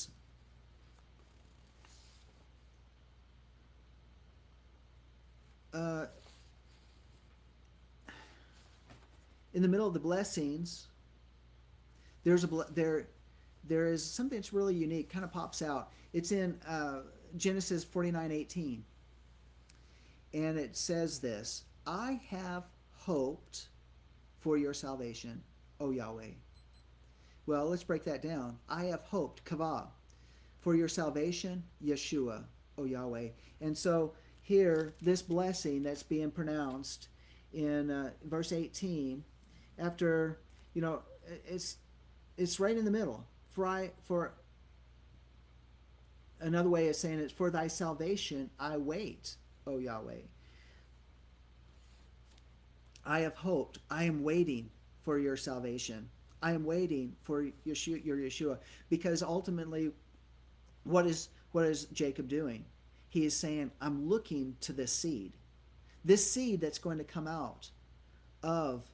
in the middle of the blessings, there is something that's really unique, kind of pops out. It's in Genesis 49:18. And it says this: "I have hoped for your salvation, O Yahweh." Well, let's break that down. I have hoped, kavah, for your salvation, Yeshua, O Yahweh. And so here, this blessing that's being pronounced in verse 18, after, it's right in the middle. For another way of saying it, for thy salvation I wait, O Yahweh. I have hoped. I am waiting for your salvation. I am waiting for your Yeshua. Because ultimately, what is Jacob doing? He is saying, I'm looking to this seed. This seed that's going to come out of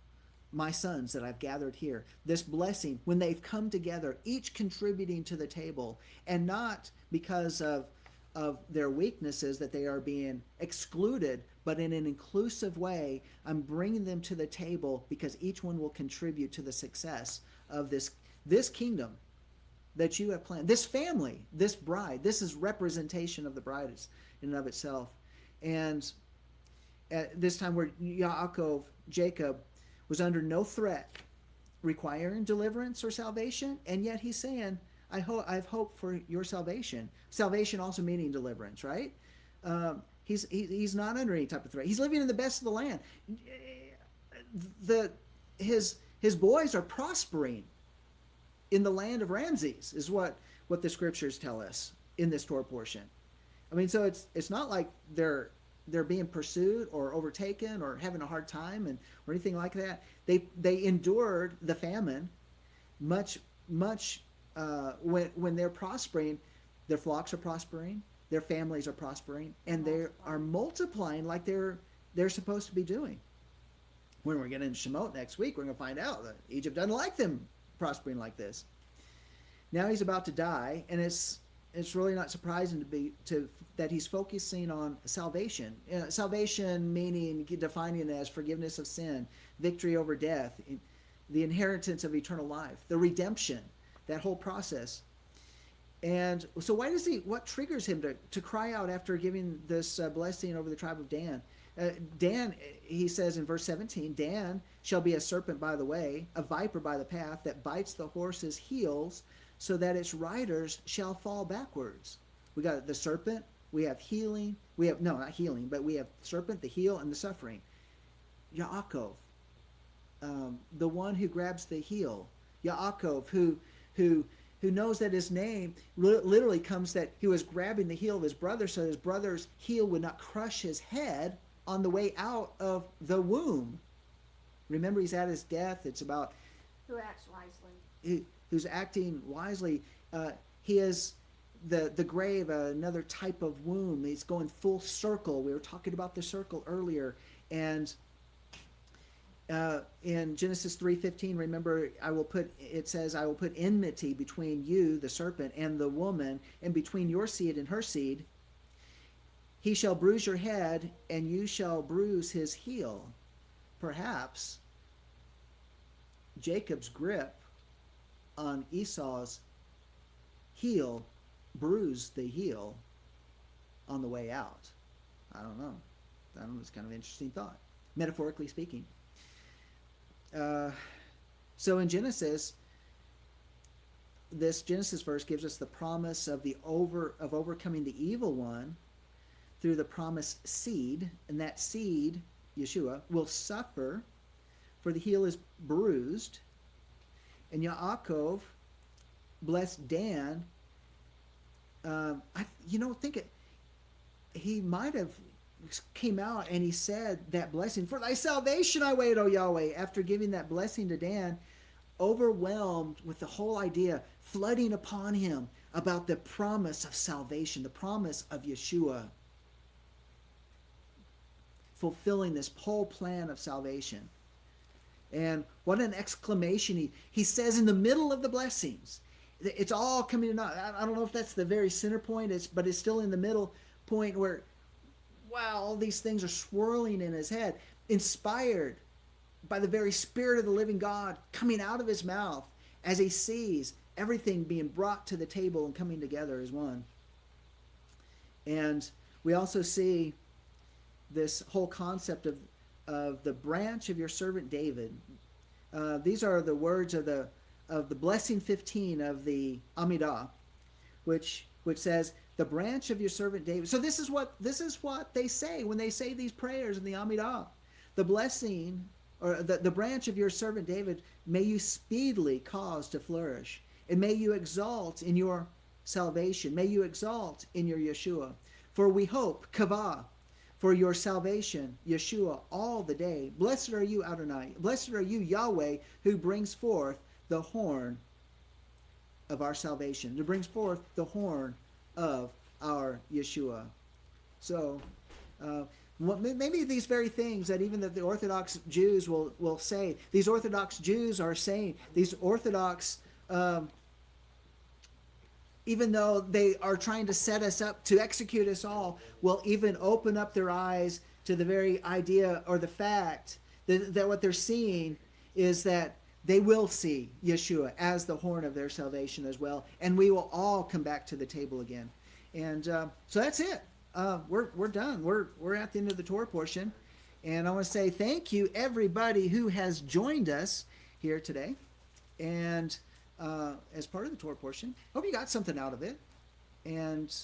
my sons that I've gathered here. This blessing, when they've come together, each contributing to the table, and not because of their weaknesses that they are being excluded, but in an inclusive way, I'm bringing them to the table because each one will contribute to the success of this kingdom that you have planned. This family, this bride, this is representation of the bride in and of itself. And at this time where Jacob, was under no threat requiring deliverance or salvation, and yet he's saying, I've hope for your salvation. Salvation also meaning deliverance, right? He's not under any type of threat. He's living in the best of the land. His boys are prospering in the land of Ramses, is what the scriptures tell us in this Torah portion. I mean, so it's not like they're being pursued or overtaken or having a hard time or anything like that. They endured the famine much when they're prospering. Their flocks are prospering, their families are prospering, and they are multiplying like they're supposed to be doing. When we're getting into Shemot next week, we're going to find out that Egypt doesn't like them prospering like this. Now he's about to die, and it's really not surprising that he's focusing on salvation. Salvation meaning defining it as forgiveness of sin, victory over death, the inheritance of eternal life, the redemption, that whole process. And so what triggers him to cry out after giving this blessing over the tribe of Dan? Dan, he says in verse 17, Dan shall be a serpent by the way, a viper by the path, that bites the horse's heels, so that its riders shall fall backwards. We got the serpent, we have healing, not healing, but we have serpent, the heel, and the suffering. Yaakov, the one who grabs the heel. Yaakov, who who knows that his name literally comes that he was grabbing the heel of his brother so his brother's heel would not crush his head on the way out of the womb. Remember, he's at his death. It's about Who acts wisely. who's acting wisely. He is the grave, another type of womb. He's going full circle. We were talking about the circle earlier. And in Genesis 3:15, remember, it says, I will put enmity between you, the serpent, and the woman, and between your seed and her seed. He shall bruise your head, and you shall bruise his heel. Perhaps Jacob's grip on Esau's heel bruised the heel on the way out. I don't know. It's kind of an interesting thought, metaphorically speaking. So in Genesis, this Genesis verse gives us the promise of overcoming the evil one through the promised seed, and that seed, Yeshua, will suffer, for the heel is bruised. And Yaakov blessed Dan. He might have came out and he said that blessing, for thy salvation I wait, O Yahweh, after giving that blessing to Dan, overwhelmed with the whole idea flooding upon him about the promise of salvation, the promise of Yeshua fulfilling this whole plan of salvation. And what an exclamation he says in the middle of the blessings. It's all coming in. I don't know if that's the very center point, but it's still in the middle point where, wow, all these things are swirling in his head, inspired by the very Spirit of the living God coming out of his mouth as he sees everything being brought to the table and coming together as one. And we also see this whole concept of the branch of your servant David. These are the words of the blessing 15 of the Amidah, which says, the branch of your servant David. So this is what they say when they say these prayers in the Amidah. The blessing, or the branch of your servant David, may you speedily cause to flourish, and may you exalt in your salvation. May you exalt in your Yeshua. For we hope, kavah, for your salvation, Yeshua, all the day. Blessed are you, Adonai. Blessed are you, Yahweh, who brings forth the horn of our salvation, who brings forth the horn of our Yeshua. So, maybe these very things that even the Orthodox Jews will say, these Orthodox Jews are saying, these Orthodox, even though they are trying to set us up to execute us all, will even open up their eyes to the very idea or the fact that what they're seeing is that they will see Yeshua as the horn of their salvation as well, and we will all come back to the table again. And so that's it. We're done. We're at the end of the Torah portion, and I want to say thank you everybody who has joined us here today, and as part of the Torah portion. Hope you got something out of it, and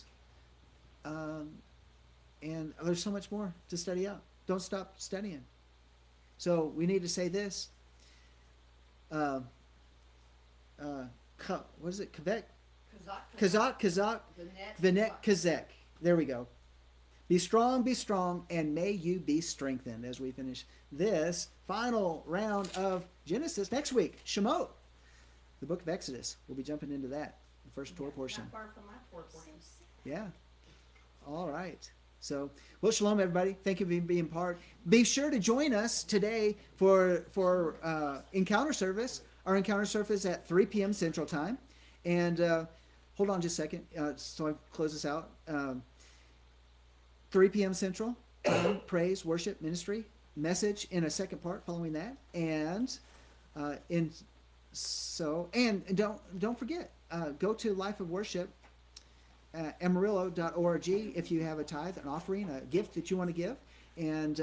there's so much more to study out. Don't stop studying. So we need to say this. What is it? Kazak, Vinet, Kazek. There we go. Be strong, and may you be strengthened as we finish this final round of Genesis. Next week, Shemot, the book of Exodus. We'll be jumping into that, the first Torah portion. Not far from my Torah portion. Yeah. All right. So, well, shalom, everybody. Thank you for being part. Be sure to join us today for encounter service. Our encounter service at 3 p.m. Central Time. And hold on just a second, so I close this out. 3 p.m. Central Time, praise, worship, ministry, message in a second part following that. And don't forget, go to Life of Worship. Amarillo.org if you have a tithe, an offering, a gift that you want to give, and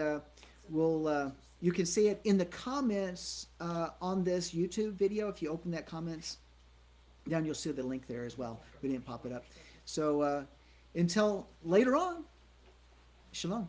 you can see it in the comments on this YouTube video. If you open that comments down, you'll see the link there as well. We didn't pop it up. So until later on, shalom.